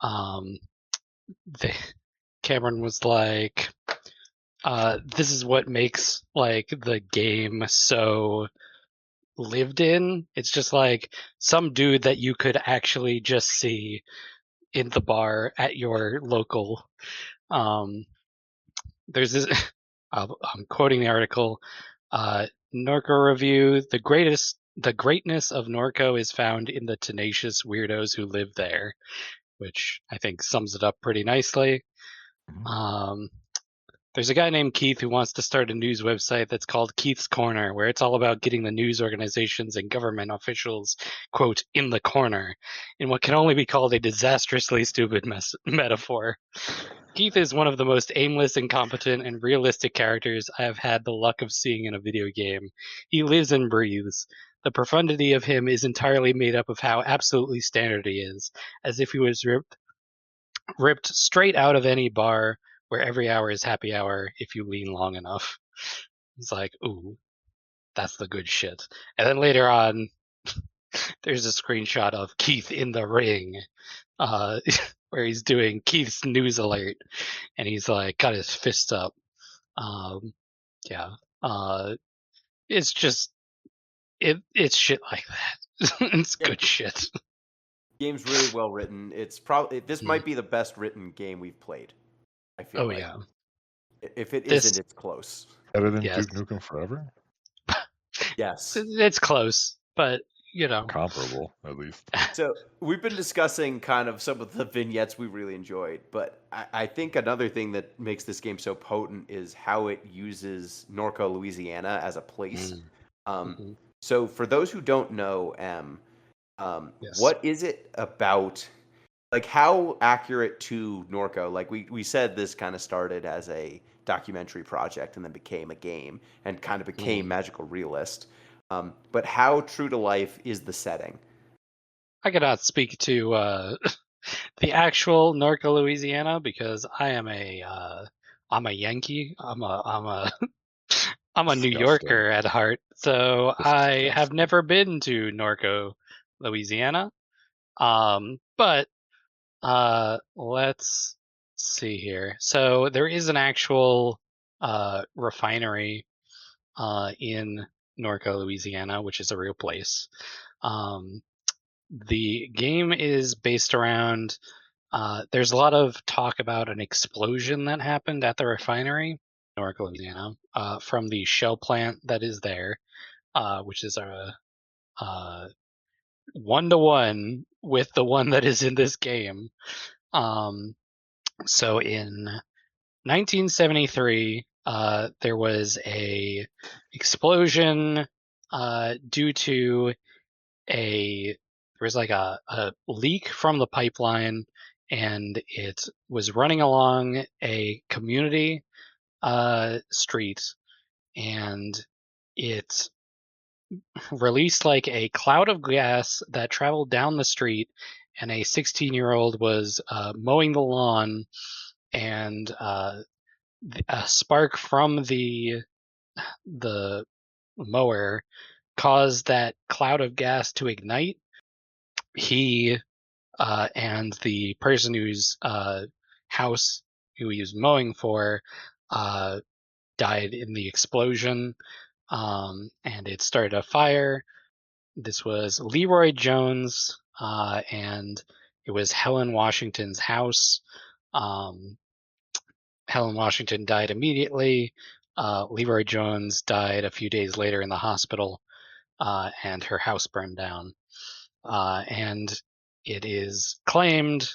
The, Cameron was like, this is what makes like the game so lived in. It's just like some dude that you could actually just see in the bar at your local. There's this. I'm quoting the article. Norco review: the greatness of Norco is found in the tenacious weirdos who live there, which I think sums it up pretty nicely. Mhm. There's a guy named Keith who wants to start a news website that's called Keith's Corner, where it's all about getting the news organizations and government officials, quote, in the corner, in what can only be called a disastrously stupid metaphor. Keith is one of the most aimless, incompetent, and realistic characters I have had the luck of seeing in a video game. He lives and breathes. The profundity of him is entirely made up of how absolutely standard he is, as if he was ripped straight out of any bar where every hour is happy hour if you lean long enough. It's like, ooh, that's the good shit. And then later on, there's a screenshot of Keith in the ring, uh, where he's doing Keith's news alert, and he's like got his fist up. Um, yeah, it's just it's shit like that. It's Yeah, good shit. game's really well written. It's probably this Mm. might be the best written game we've played. I feel Oh like yeah, if it this isn't, it's close. Better than yes, Duke Nukem Forever? Yes. it's close, but you know, Comparable, at least. So we've been discussing kind of some of the vignettes we really enjoyed, but I think another thing that makes this game so potent is how it uses Norco, Louisiana as a place. mm, Um, mhm, so for those who don't know, yes. what is it about? Like how accurate to Norco? Like we said, this kind of started as a documentary project and then became a game and kind of became Mhm. Magical Realist. But how true to life is the setting? I cannot speak to the actual Norco, Louisiana, because I'm a Yankee. I'm a New Disgusting. Yorker at heart. So I have Disgusting. never been to Norco, Louisiana. But let's see here. So there is an actual refinery in Norco, Louisiana, which is a real place. Um, the game is based around. There's a lot of talk about an explosion that happened at the refinery, Norco, Louisiana, from the shell plant that is there, which is a one-to-one with the one that is in this game. Um, so in 1973, there was a explosion due to there was like a leak from the pipeline, and it was running along a community street, and it released like a cloud of gas that traveled down the street, and a 16-year-old was mowing the lawn, and a spark from the mower caused that cloud of gas to ignite. He and the person whose house who he was mowing for uh, died in the explosion, and it started a fire. This was Leroy Jones, and it was Helen Washington's house. Um, Helen Washington died immediately. Leroy Jones died a few days later in the hospital, and her house burned down. And it is claimed,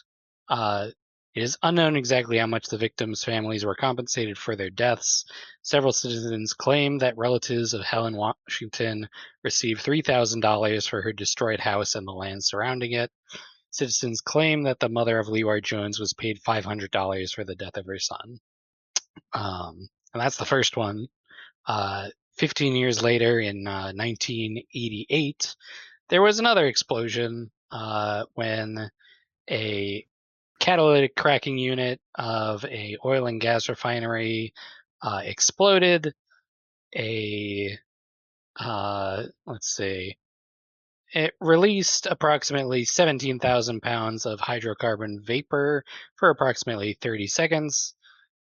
uh, it is unknown exactly how much the victims' families were compensated for their deaths. Several citizens claim that relatives of Helen Washington received $3,000 for her destroyed house and the land surrounding it. citizens claim that the mother of Leroy Jones was paid $500 for the death of her son. And that's the first one. 15 years later, in 1988, there was another explosion when a catalytic cracking unit of a oil and gas refinery exploded. Let's see. It released approximately 17,000 pounds of hydrocarbon vapor for approximately 30 seconds,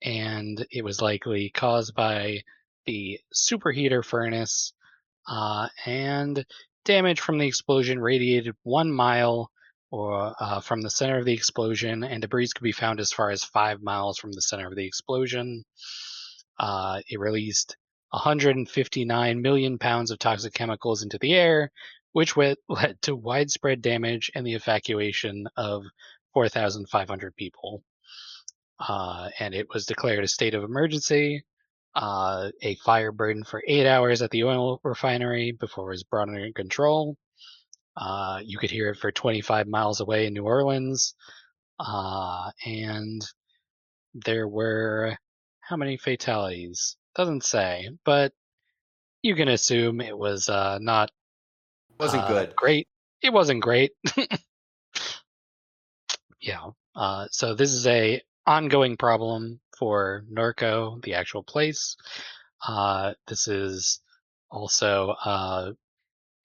and it was likely caused by the superheater furnace, and damage from the explosion radiated 1 mile from the center of the explosion, and debris could be found as far as 5 miles from the center of the explosion. It released 159 million pounds of toxic chemicals into the air, which led to widespread damage and the evacuation of 4,500 people. And it was declared a state of emergency. A fire burned for 8 hours at the oil refinery before it was brought under control. You could hear it for 25 miles away in New Orleans. And there were how many fatalities? Doesn't say, but you can assume it was not Wasn't good. great. It wasn't great. Yeah. So this is a ongoing problem for Norco, the actual place. This is also a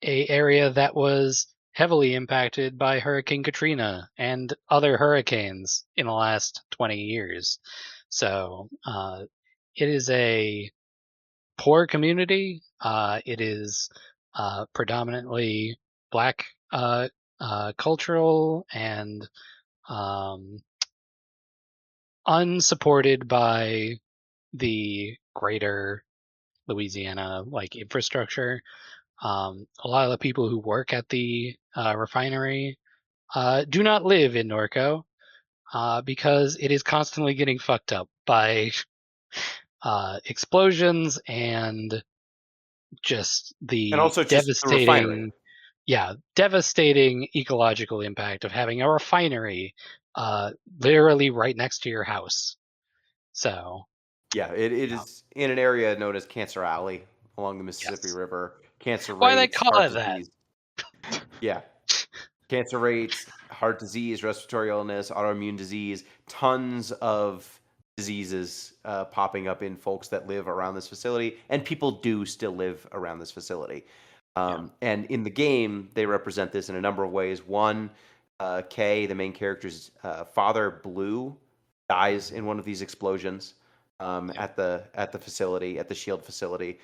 area that was heavily impacted by Hurricane Katrina and other hurricanes in the last 20 years. So it is a poor community. It is predominantly black cultural and unsupported by the greater Louisiana infrastructure. A lot of the people who work at the refinery do not live in Norco because it is constantly getting fucked up by explosions and just the And also just the refinery. devastating ecological impact of having a refinery literally right next to your house. So Yeah, it is in an area known as Cancer Alley along the Mississippi Yes. River. Cancer Why they rates, call heart it that? disease. Yeah. Cancer rates, heart disease, respiratory illness, autoimmune disease, tons of diseases popping up in folks that live around this facility, and people do still live around this facility. And in the game, they represent this in a number of ways. One, Kay, the main character's father, Blue, dies in one of these explosions at the facility, at the Shield facility.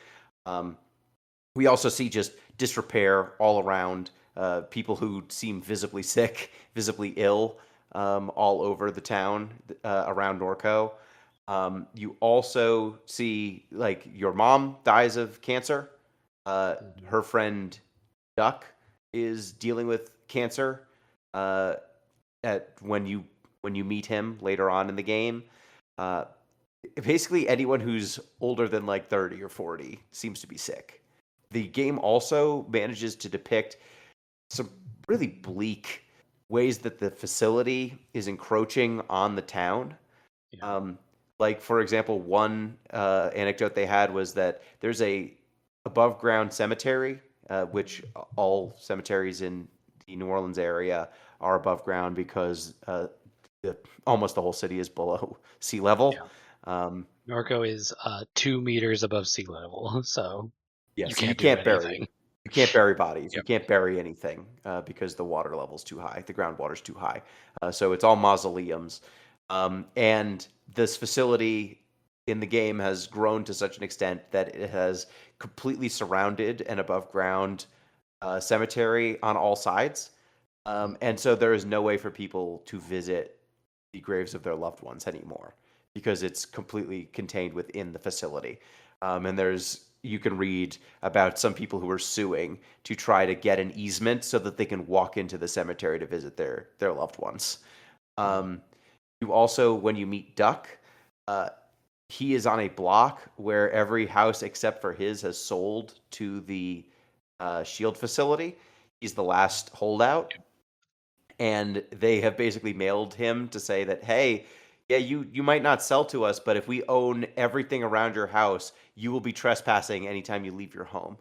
We also see just disrepair all around. People who seem visibly sick, visibly ill, all over the town around Norco. You also see, your mom dies of cancer. Her friend Duck is dealing with cancer. When you meet him later on in the game, basically anyone who's older than 30 or 40 seems to be sick. The game also manages to depict some really bleak ways that the facility is encroaching on the town. For example, one anecdote they had was that there's a above ground cemetery, which all cemeteries in the New Orleans area are above ground because almost the whole city is below sea level. Norco is 2 meters above sea level, so yeah, you so can't you can't do bury anything. you can't bury bodies. You Yep. can't bury anything because the water level's too high. The groundwater's too high. So it's all mausoleums. And this facility in the game has grown to such an extent that it has completely surrounded an above ground cemetery on all sides. And so there is no way for people to visit the graves of their loved ones anymore because it's completely contained within the facility. And you can read about some people who are suing to try to get an easement so that they can walk into the cemetery to visit their loved ones. You also, when you meet Duck, he is on a block where every house except for his has sold to the Shield facility. He's the last holdout. and they have basically mailed him to say that, hey, yeah, you might not sell to us, but if we own everything around your house, you will be trespassing anytime you leave your home.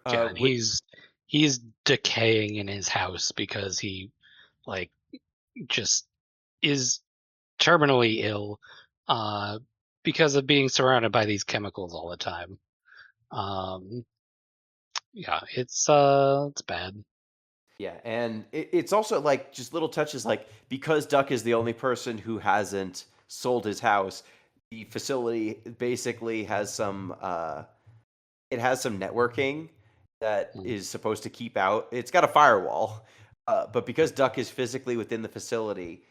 Yeah, and Would he's decaying in his house because he like just is terminally ill because of being surrounded by these chemicals all the time. Um, yeah, it's bad. Yeah, and it's also like just little touches like because Duck is the only person who hasn't sold his house, the facility basically has some it has some networking that Mm. is supposed to keep out. It's got a firewall, but because Duck is physically within the facility,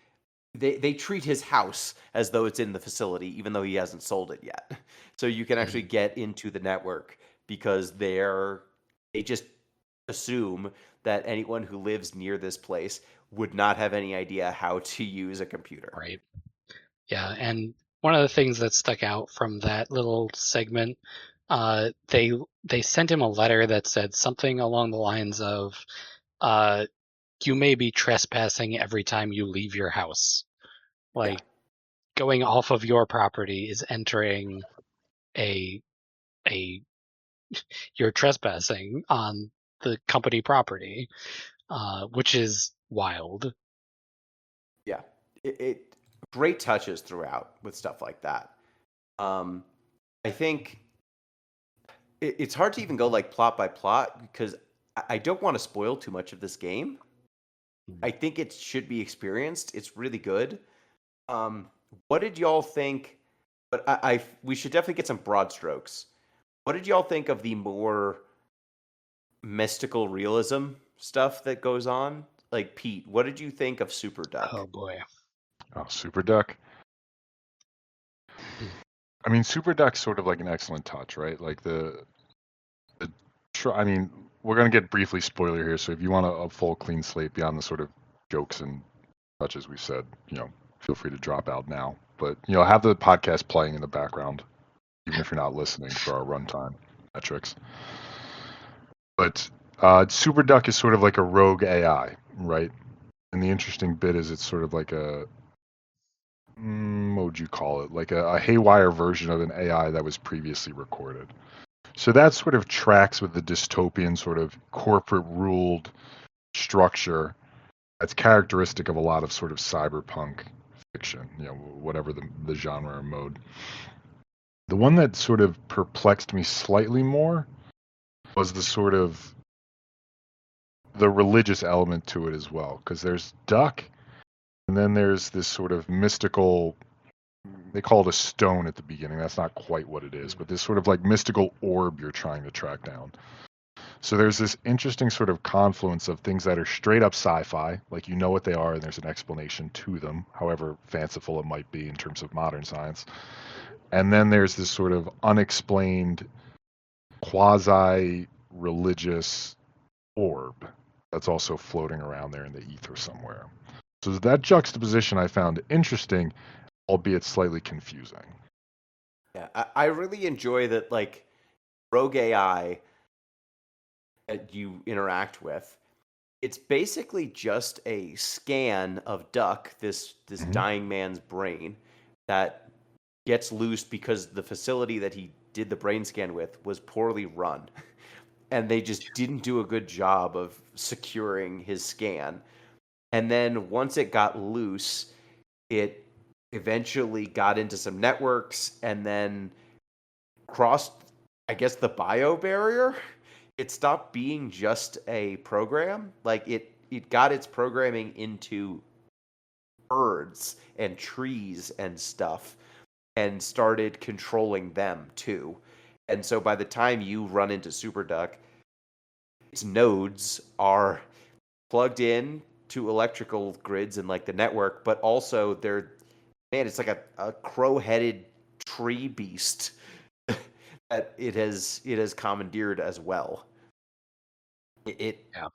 they treat his house as though it's in the facility, even though he hasn't sold it yet. So you can actually get into the network because they just assume that anyone who lives near this place would not have any idea how to use a computer. Right. Yeah, and one of the things that stuck out from that little segment, they sent him a letter that said something along the lines of, uh, "You may be trespassing every time you leave your house." Yeah. Like going off of your property is entering a a you're trespassing on the company property, which is wild. Yeah. It great touches throughout with stuff like that. Um, I think it's hard to even go like plot by plot because I don't want to spoil too much of this game. I think it should be experienced. It's really good. Um, what did y'all think? But we should definitely get some broad strokes. What did y'all think of the more mystical realism stuff that goes on? Like Pete, what did you think of Super Duck? Oh boy. Oh, Super Duck. I mean, Super Duck's sort of like an excellent touch, right? Like I mean, we're gonna get briefly spoiler here, so if you want a full clean slate beyond the sort of jokes and touches we said, feel free to drop out now. But have the podcast playing in the background, even if you're not listening for our runtime metrics. But Super Duck is sort of like a rogue AI, right? And the interesting bit is it's sort of like what would you call it? Like a haywire version of an AI that was previously recorded. So that sort of tracks with the dystopian sort of corporate ruled structure that's characteristic of a lot of sort of cyberpunk fiction, whatever the genre or mode. The one that sort of perplexed me slightly more was the religious element to it as well, because there's Duck, and then there's this sort of mystical, they call it a stone at the beginning. That's not quite what it is, but this sort of like mystical orb you're trying to track down. So there's this interesting sort of confluence of things that are straight up sci-fi, like you know what they are and there's an explanation to them, however fanciful it might be in terms of modern science. And then there's this sort of unexplained quasi-religious orb that's also floating around there in the ether somewhere. So that juxtaposition I found interesting, albeit slightly confusing. Yeah, I really enjoy that, like, rogue AI that you interact with. It's basically just a scan of Duck, this dying man's brain, that gets loose because the facility that he did the brain scan with was poorly run. And they just didn't do a good job of securing his scan. And then once it got loose, it eventually got into some networks and then crossed, I guess, the bio barrier. It stopped being just a program. Like it got its programming into birds and trees and stuff and started controlling them too. And so by the time you run into Super Duck, its nodes are plugged in to electrical grids and like the network, but also it's like a crow-headed tree beast that it has commandeered as well. Yeah.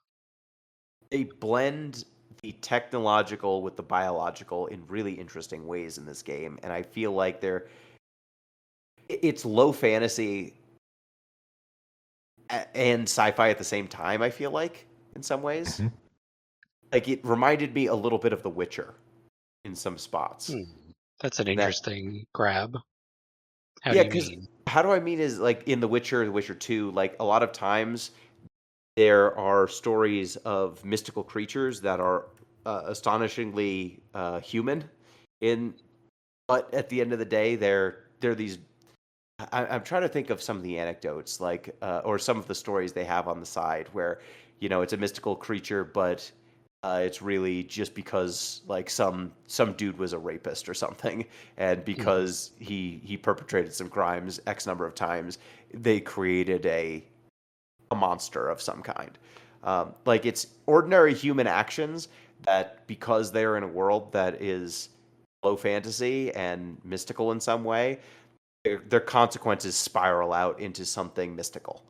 They blend the technological with the biological in really interesting ways in this game, and I feel like it's low fantasy and sci-fi at the same time. I feel like in some ways. Mhm. Like it reminded me a little bit of The Witcher in some spots. That's an And that interesting grab. How do yeah, you because mean? how do I mean is like in The Witcher 2, like a lot of times there are stories of mystical creatures that are astonishingly human in but at the end of the day they're these I'm trying to think of some of the anecdotes like or some of the stories they have on the side where it's a mystical creature but it's really just because like some dude was a rapist or something and Mhm. because he perpetrated some crimes x number of times they created a monster of some kind. Like it's ordinary human actions that, because they're in a world that is low fantasy and mystical in some way, their consequences spiral out into something mystical.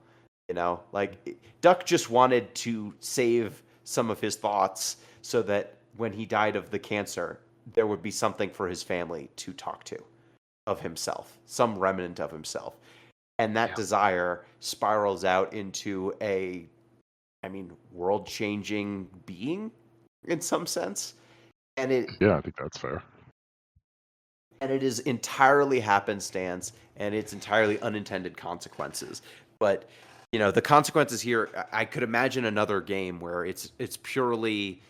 Like Duck just wanted to save some of his thoughts so that when he died of the cancer, there would be something for his family to talk to of himself, some remnant of himself. And that Yeah. desire spirals out into world changing being in some sense. And Yeah, I think that's fair. it is entirely happenstance and it's entirely unintended consequences. But the consequences here, I could imagine another game where it's purely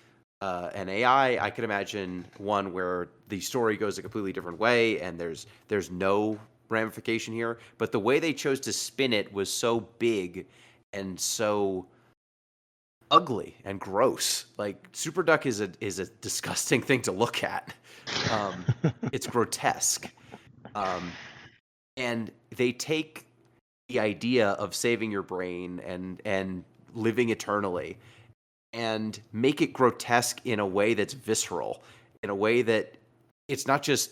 an AI. I could imagine one where the story goes a completely different way and there's no ramification here. But the way they chose to spin it was so big and so ugly and gross. Like Super Duck is a disgusting thing to look at. It's grotesque. Um, and they take the idea of saving your brain and living eternally and make it grotesque in a way that's visceral, in a way that it's not just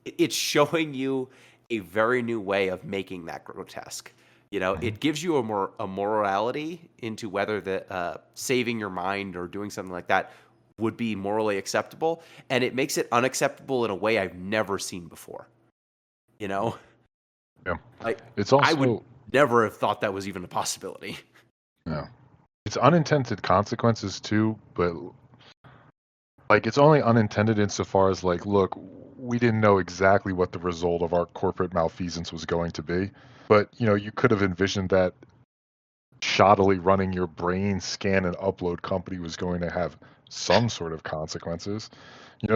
it's showing you a very new way of making that grotesque. Mhm. It gives you a morality into whether the saving your mind or doing something like that would be morally acceptable, and it makes it unacceptable in a way I've never seen before. You know, Yeah. like It's I would also never have thought that was even a possibility. yeah. It's unintended consequences too, but like it's only unintended insofar as like, look, we didn't know exactly what the result of our corporate malfeasance was going to be, but you could have envisioned that shoddily running your brain scan and upload company was going to have some sort of consequences.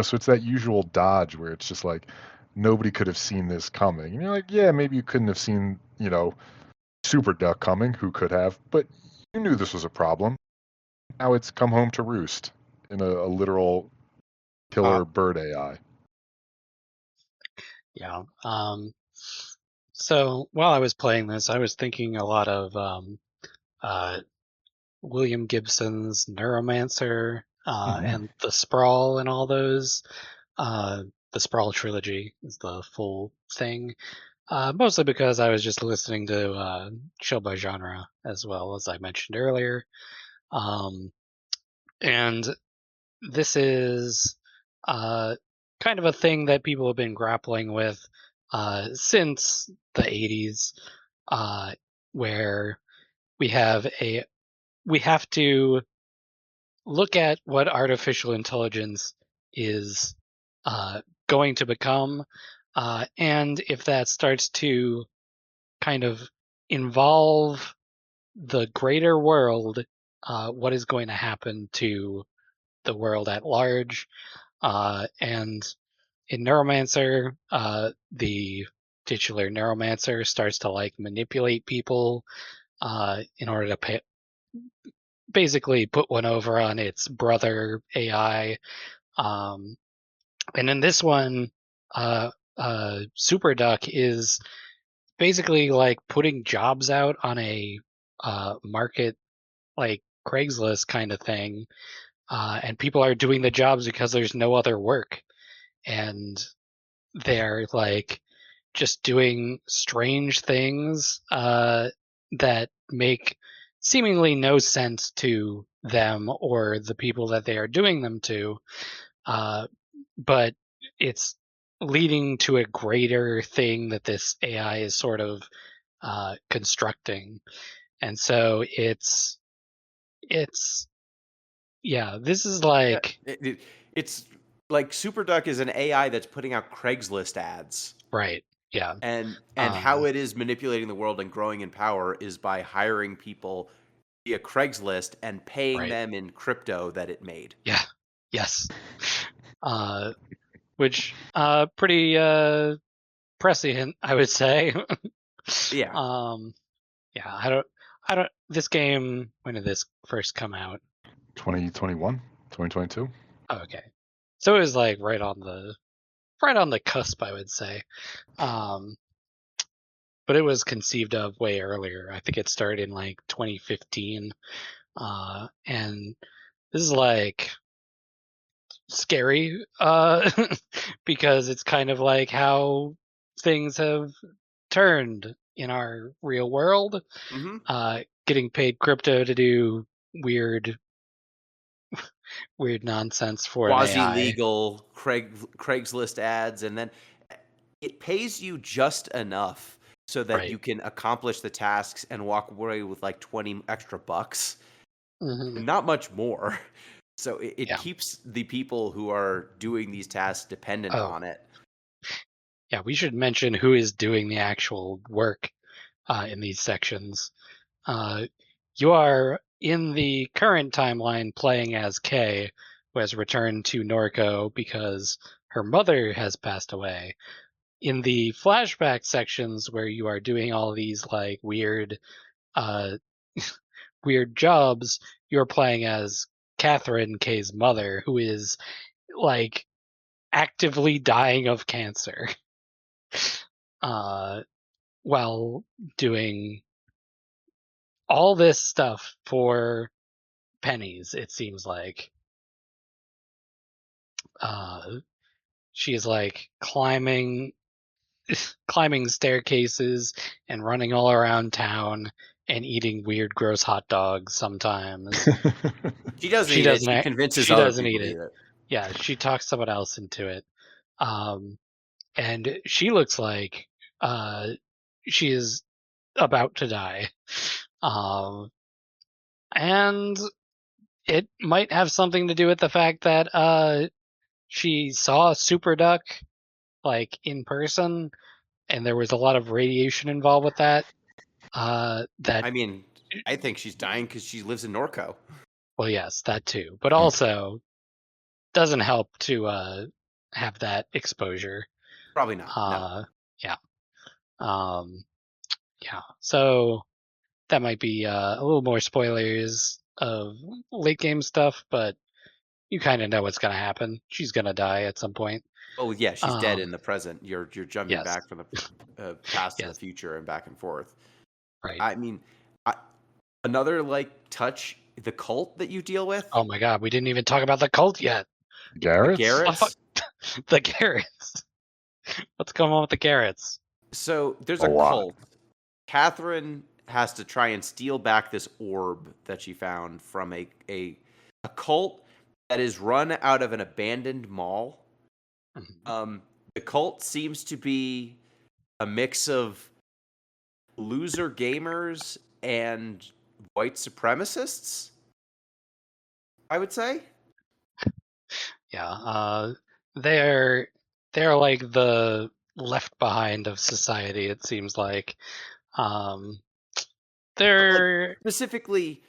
So it's that usual dodge where it's just like nobody could have seen this coming. And you're like, yeah, maybe you couldn't have seen, Super Duck coming, who could have, but you knew this was a problem. Now it's come home to roost in a literal Uh, killer bird AI. Yeah. So while I was playing this, I was thinking a lot of uh, William Gibson's Neuromancer Hmm. and the Sprawl and all those. Uh, the Sprawl trilogy is the full thing. Mostly because I was just listening to Chill by Genre as well, as I mentioned earlier. Um, and this is uh, kind of a thing that people have been grappling with since the 80s, uh, where we have a we have to look at what artificial intelligence is going to become, and if that starts to kind of involve the greater world, what is going to happen to the world at large. And in Neuromancer, the titular Neuromancer starts to like manipulate people in order to basically put one over on its brother AI. Um, and in this one, Super Duck is basically like putting jobs out on a market like Craigslist kind of thing, and people are doing the jobs because there's no other work, and they're like just doing strange things that make seemingly no sense to them or the people that they are doing them to, uh, but it's leading to a greater thing that this AI is sort of constructing, and so it's Yeah, this is like It's like SuperDuck is an AI that's putting out Craigslist ads. right. Yeah. And how Um, it is manipulating the world and growing in power is by hiring people via Craigslist and paying right. them in crypto that it made. Yeah. Yes. Uh, which pretty prescient, I would say. Yeah. Yeah, I don't this game, when did this first come out? 2021, 2022. Oh, okay. So it was like right on the cusp, I would say. Um but it was conceived of way earlier. I think it started in like 2015. And this is like scary because it's kind of like how things have turned in our real world. Mm-hmm. Getting paid crypto to do weird nonsense for an AI. Quasi-legal Craigslist ads, and then it pays you just enough so that Right. you can accomplish the tasks and walk away with like 20 extra bucks. Hmm. Not much more. So it Yeah. keeps the people who are doing these tasks dependent Oh, on it. yeah. We should mention who is doing the actual work in these sections. Uh, you are in the current timeline playing as Kay, who has returned to Norco because her mother has passed away. In the flashback sections where you are doing all these like weird uh weird jobs, you're playing as Catherine Kay's mother, who is like actively dying of cancer uh while doing all this stuff for pennies, it seems like. uh she is like climbing staircases and running all around town and eating weird gross hot dogs sometimes. She doesn't She eat it. doesn't She act, convinces she other doesn't people eat to it. eat it. Yeah, she talks someone else into it. Um and she looks like uh she is about to die. Um and it might have something to do with the fact that she saw Super Duck like in person, and there was a lot of radiation involved with that. That I mean, I think she's dying because she lives in Norco. Well, yes, that too, but also doesn't help to have that exposure. Probably not. No. Yeah. Um, yeah. So that might be a little more spoilers of late game stuff, but you kind of know what's gonna happen. She's gonna die at some point. Oh yeah, she's dead Um, in the present. You're jumping yes, back from the past to the yes, future and back and forth. right. I mean, I, another like touch the cult that you deal with, Oh my God, we didn't even talk about the cult yet. the Garrett's? Oh, fuck. Garretts. The Garrett's. What's going on with the Garrett's? So there's A a lot. cult. Catherine has to try and steal back this orb that she found from a cult that is run out of an abandoned mall. Mhm. The cult seems to be a mix of loser gamers and white supremacists, I would say. Yeah, they're they're like the left behind of society. It seems like um, But like they're specifically,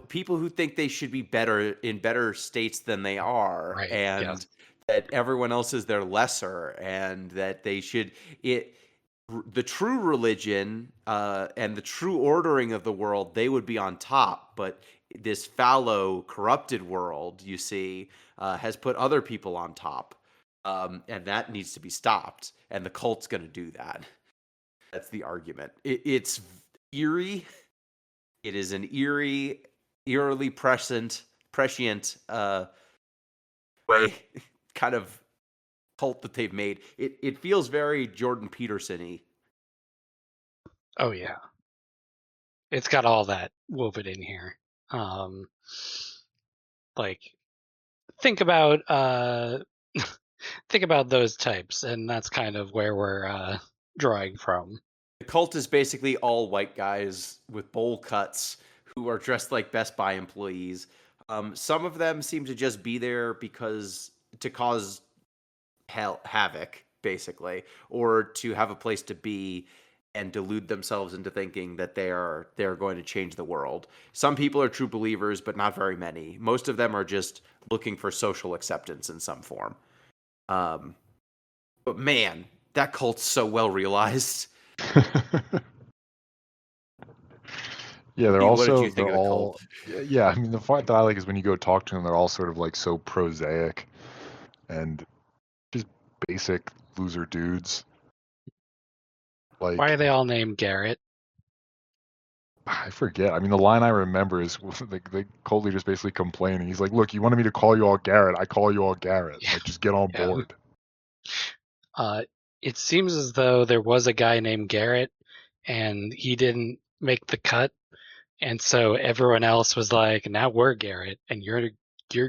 people who think they should be better in better states than they are, right. Yes, and that everyone else is their lesser, and that they should it the true religion and the true ordering of the world, they would be on top, but this fallow corrupted world, you see, has put other people on top, and that needs to be stopped, and the cult's going to do that. That's the argument. It's eerie. It is an eerily prescient way kind of cult that they've made. It feels very Jordan Peterson-y. oh yeah, it's got all that woven in here. Um, like think about think about those types, and that's kind of where we're drawing from. The cult is basically all white guys with bowl cuts who are dressed like Best Buy employees. Some of them seem to just be there because to cause havoc, basically, or to have a place to be and delude themselves into thinking that they're going to change the world. Some people are true believers, but not very many. Most of them are just looking for social acceptance in some form. But man, that cult's so well realized. Yeah, What did you think they're of the all cult? yeah. I mean, the part that I like is when you go talk to them, they're all sort of like so prosaic and just basic loser dudes. Why are Like they all named Garrett? I forget. I mean, the line I remember is the cult leader's basically complaining. He's like, "Look, you wanted me to call you all Garrett. I call you all Garrett. Yeah. Like, just get on Yeah. board." It seems as though there was a guy named Garrett, and he didn't make the cut, and so everyone else was like, "Now we're Garrett, and you're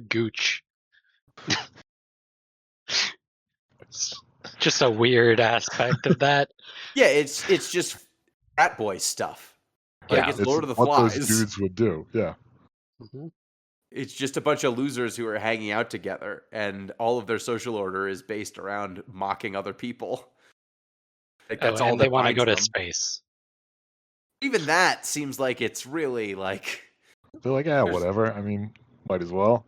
Gooch." It's just a weird aspect of that. Yeah, it's just frat boy stuff. Like Yeah. it's It's Lord of the what those Flies. dudes would do. Yeah. Mhm. It's just a bunch of losers who are hanging out together, and all of their social order is based around mocking other people. Like Oh, that's all and they that want to binds go to them. space. Even that seems like it's really like They're like, "Yeah, there's whatever. I mean, might as well."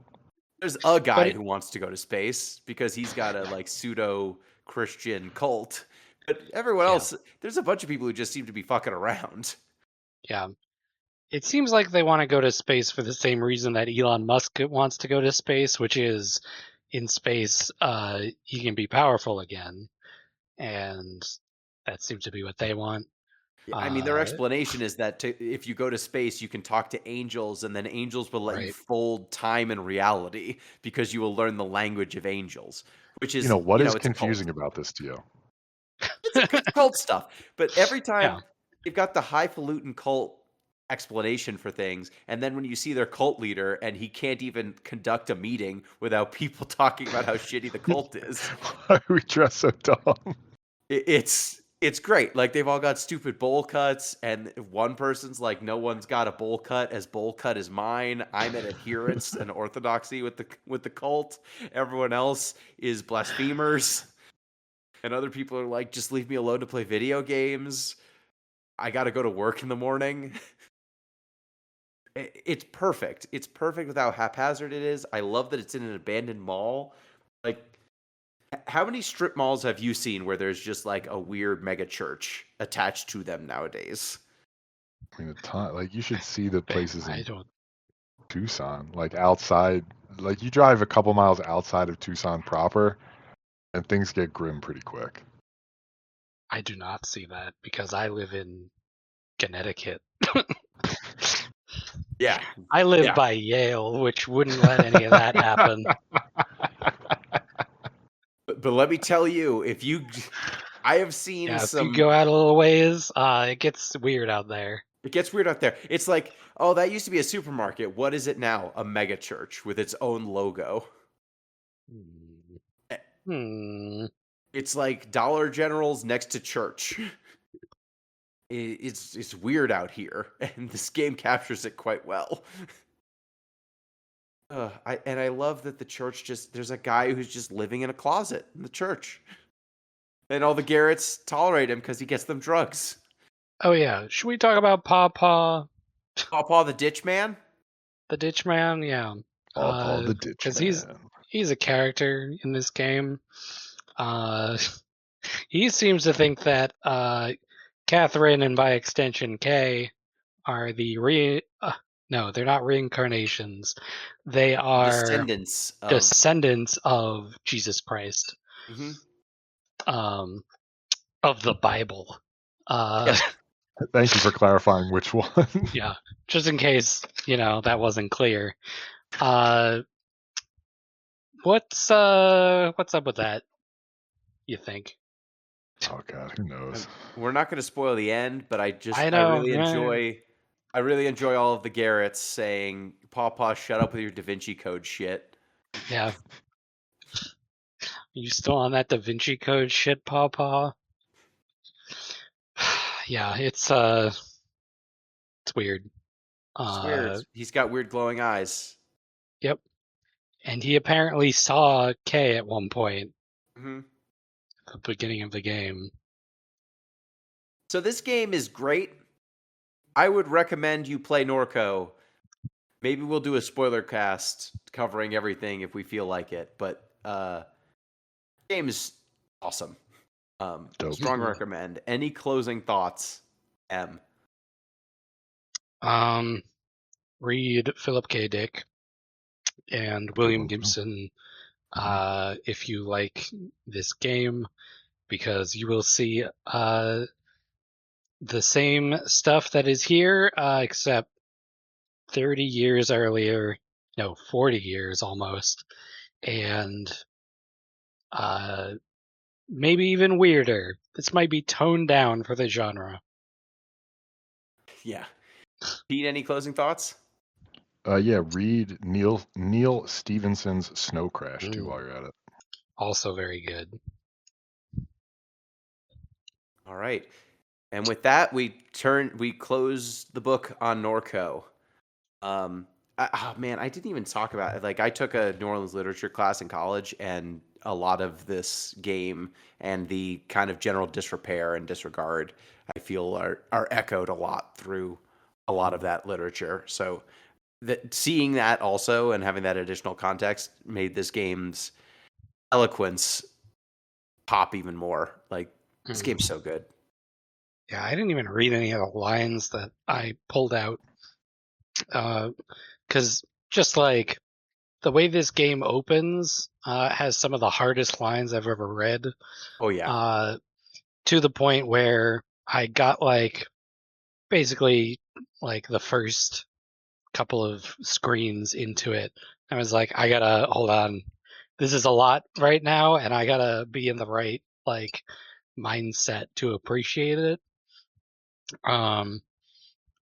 there's a But guy who wants to go to space because he's got a like pseudo Christian cult. But everyone yeah, else, there's a bunch of people who just seem to be fucking around. yeah. It seems like they want to go to space for the same reason that Elon Musk wants to go to space, which is in space, he can be powerful again, and that seems to be what they want. I mean, their Uh, explanation is that if you go to space, you can talk to angels, and then angels will let you right. fold time and reality because you will learn the language of angels, which You know, is, what is it's a cult. confusing about this to you? It's cult stuff. But every Yeah. time they've got the highfalutin cult explanation for things, and then when you see their cult leader and he can't even conduct a meeting without people talking about how shitty the cult is, Why do we dress so dumb? it's great. Like they've all got stupid bowl cuts, and one person's like, "No one's got a bowl cut as bowl cut is mine. I'm an adherence and orthodoxy with the cult. Everyone else is blasphemers." And other people are like, "Just leave me alone to play video games. I got to go to work in the morning." It's perfect. It's perfect with how haphazard it is. I love that it's in an abandoned mall. Like, how many strip malls have you seen where there's just like a weird mega church attached to them nowadays? I mean, like you should see the places I in don't. Tucson, like outside. Like you drive a couple miles outside of Tucson proper, and things get grim pretty quick. I do not see that because I live in Connecticut. Yeah. I live Yeah. by Yale, which wouldn't let any of that happen. But let me tell you, I have seen Yeah, if you some. go out a little ways, it gets weird out there. It gets weird out there. It's like, oh, that used to be a supermarket. What is it now? A mega church with its own logo. Hmm. It's like Dollar General's next to church. It's weird out here, and this game captures it quite well. I love that the church there's a guy who's just living in a closet in the church, and all the Garretts tolerate him because he gets them drugs. Oh yeah, should we talk about Pawpaw, Pawpaw the Ditch Man. the Ditch Man? Yeah, Oh, Paul the Ditch because Man. he's a character in this game. Uh, he seems to think that Catherine and by extension Kay are no, they're not reincarnations. They are Descendants of. descendants of Jesus Christ, Mhm. um, of the Bible. Yes. Thank you for clarifying which one. Yeah, just in case that wasn't clear. What's up with that? You think? Oh God, who knows? We're not going to spoil the end, but I I know. really Yeah. enjoy all of the Garretts saying, "Pawpaw, shut up with your Da Vinci Code shit." Yeah. You still on that Da Vinci Code shit, Pawpaw? Yeah, it's weird. I swear, he's got weird glowing eyes. Yep. And he apparently saw Kay at one point Mhm. at the beginning of the game. So this game is great. I would recommend you play Norco. Maybe we'll do a spoiler cast covering everything if we feel like it. But game is awesome. Dope. Strong recommend. Any closing thoughts, M? Read Philip K. Dick and Good William one, too. Gibson if you like this game, because you will see the same stuff that is here, except 30 years earlier, no, 40 years almost, and maybe even weirder. This might be toned down for the genre. Yeah. Pete, any closing thoughts? Yeah, read Neil Stevenson's Snow Crash too while you're at it. Also very good. All right. And with that, we close the book on Norco. Man, I didn't even talk about it. Like, I took a New Orleans literature class in college, and a lot of this game and the kind of general disrepair and disregard, I feel, are echoed a lot through a lot of that literature. So seeing that also and having that additional context made this game's eloquence pop even more. Like, this game's so good. Yeah, I didn't even read any of the lines that I pulled out. Because just like the way this game opens has some of the hardest lines I've ever read. Oh, yeah. To the point where I got like basically like the first couple of screens into it. I was like, I gotta hold on. This is a lot right now, and I gotta be in the right like mindset to appreciate it. One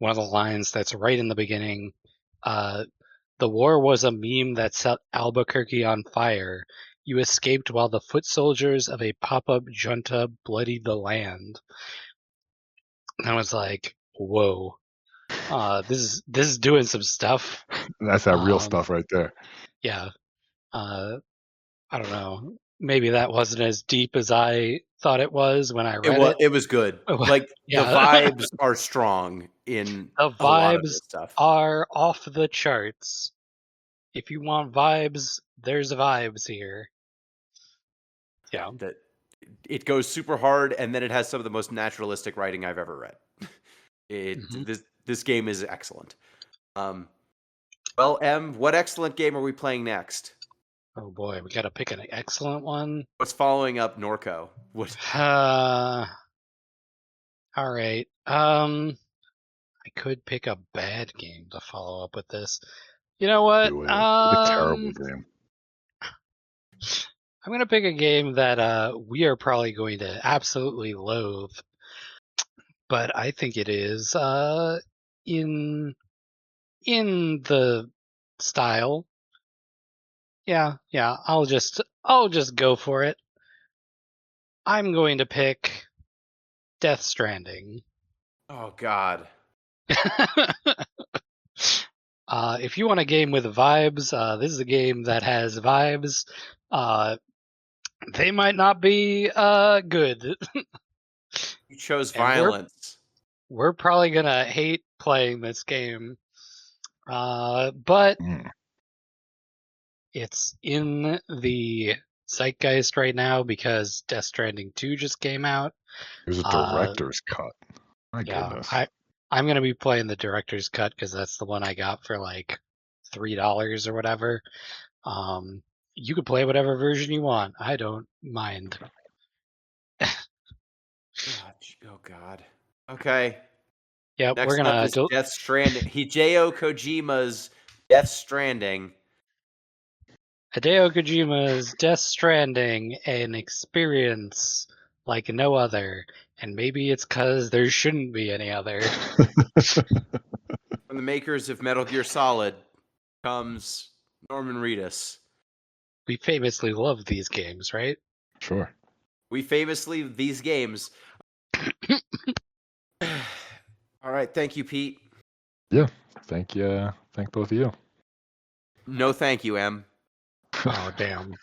of the lines that's right in the beginning, the war was a meme that set Albuquerque on fire. You escaped while the foot soldiers of a pop-up junta bloodied the land. And I was like, whoa. This is doing some stuff. That's that real stuff right there. Yeah. I don't know. Maybe that wasn't as deep as I thought it was when I read it. It was good. Like, Yeah. the vibes are strong in The a lot of vibes this stuff. are off the charts. If you want vibes, there's vibes here. Yeah. That it goes super hard, and then it has some of the most naturalistic writing I've ever read. This game is excellent. Well, M, what excellent game are we playing next? Oh boy, we gotta pick an excellent one. What's following up Norco? All right. I could pick a bad game to follow up with this. You know what? Do it. A terrible game. I'm gonna pick a game that we are probably going to absolutely loathe, but I think it is in the style. Yeah. I'll just go for it. I'm going to pick Death Stranding. Oh, God. If you want a game with vibes, this is a game that has vibes. They might not be good. You chose And violence. We're probably gonna hate playing this game, but it's in the zeitgeist right now because Death Stranding 2 just came out. There's a director's cut. My goodness. I'm gonna be playing the director's cut because that's the one I got for like $3 or whatever. You could play whatever version you want. I don't mind. Oh, God. Okay. Yeah, Next we're gonna up is Death Stranding. Hideo Kojima's Death Stranding. Hideo Kojima's Death Stranding, an experience like no other, and maybe it's because there shouldn't be any other. From the makers of Metal Gear Solid comes Norman Reedus. We famously love these games, right? Sure. We famously these games. All right, thank you, Pete. Yeah. Thank you. Thank both of you. No, thank you, Em. Oh, damn.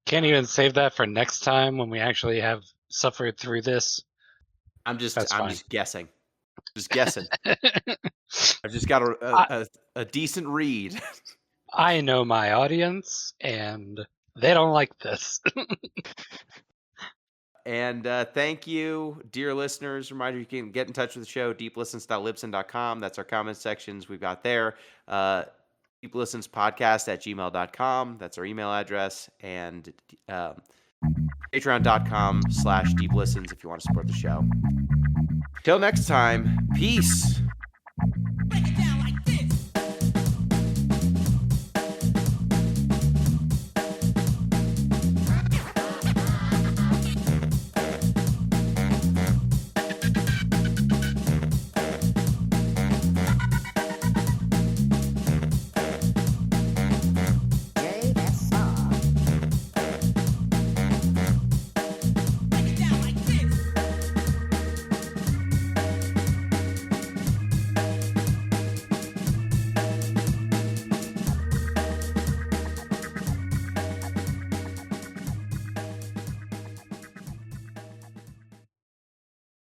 Can't even save that for next time when we actually have suffered through this. I'm just That's fine. guessing. Just guessing. I've just got a decent read. I know my audience, and they don't like this. And thank you, dear listeners. Reminder, you can get in touch with the show, deeplistens.libsyn.com. That's our comment sections we've got there. deeplistenspodcast@gmail.com. That's our email address. And patreon.com/deeplistens if you want to support the show. Till next time, peace.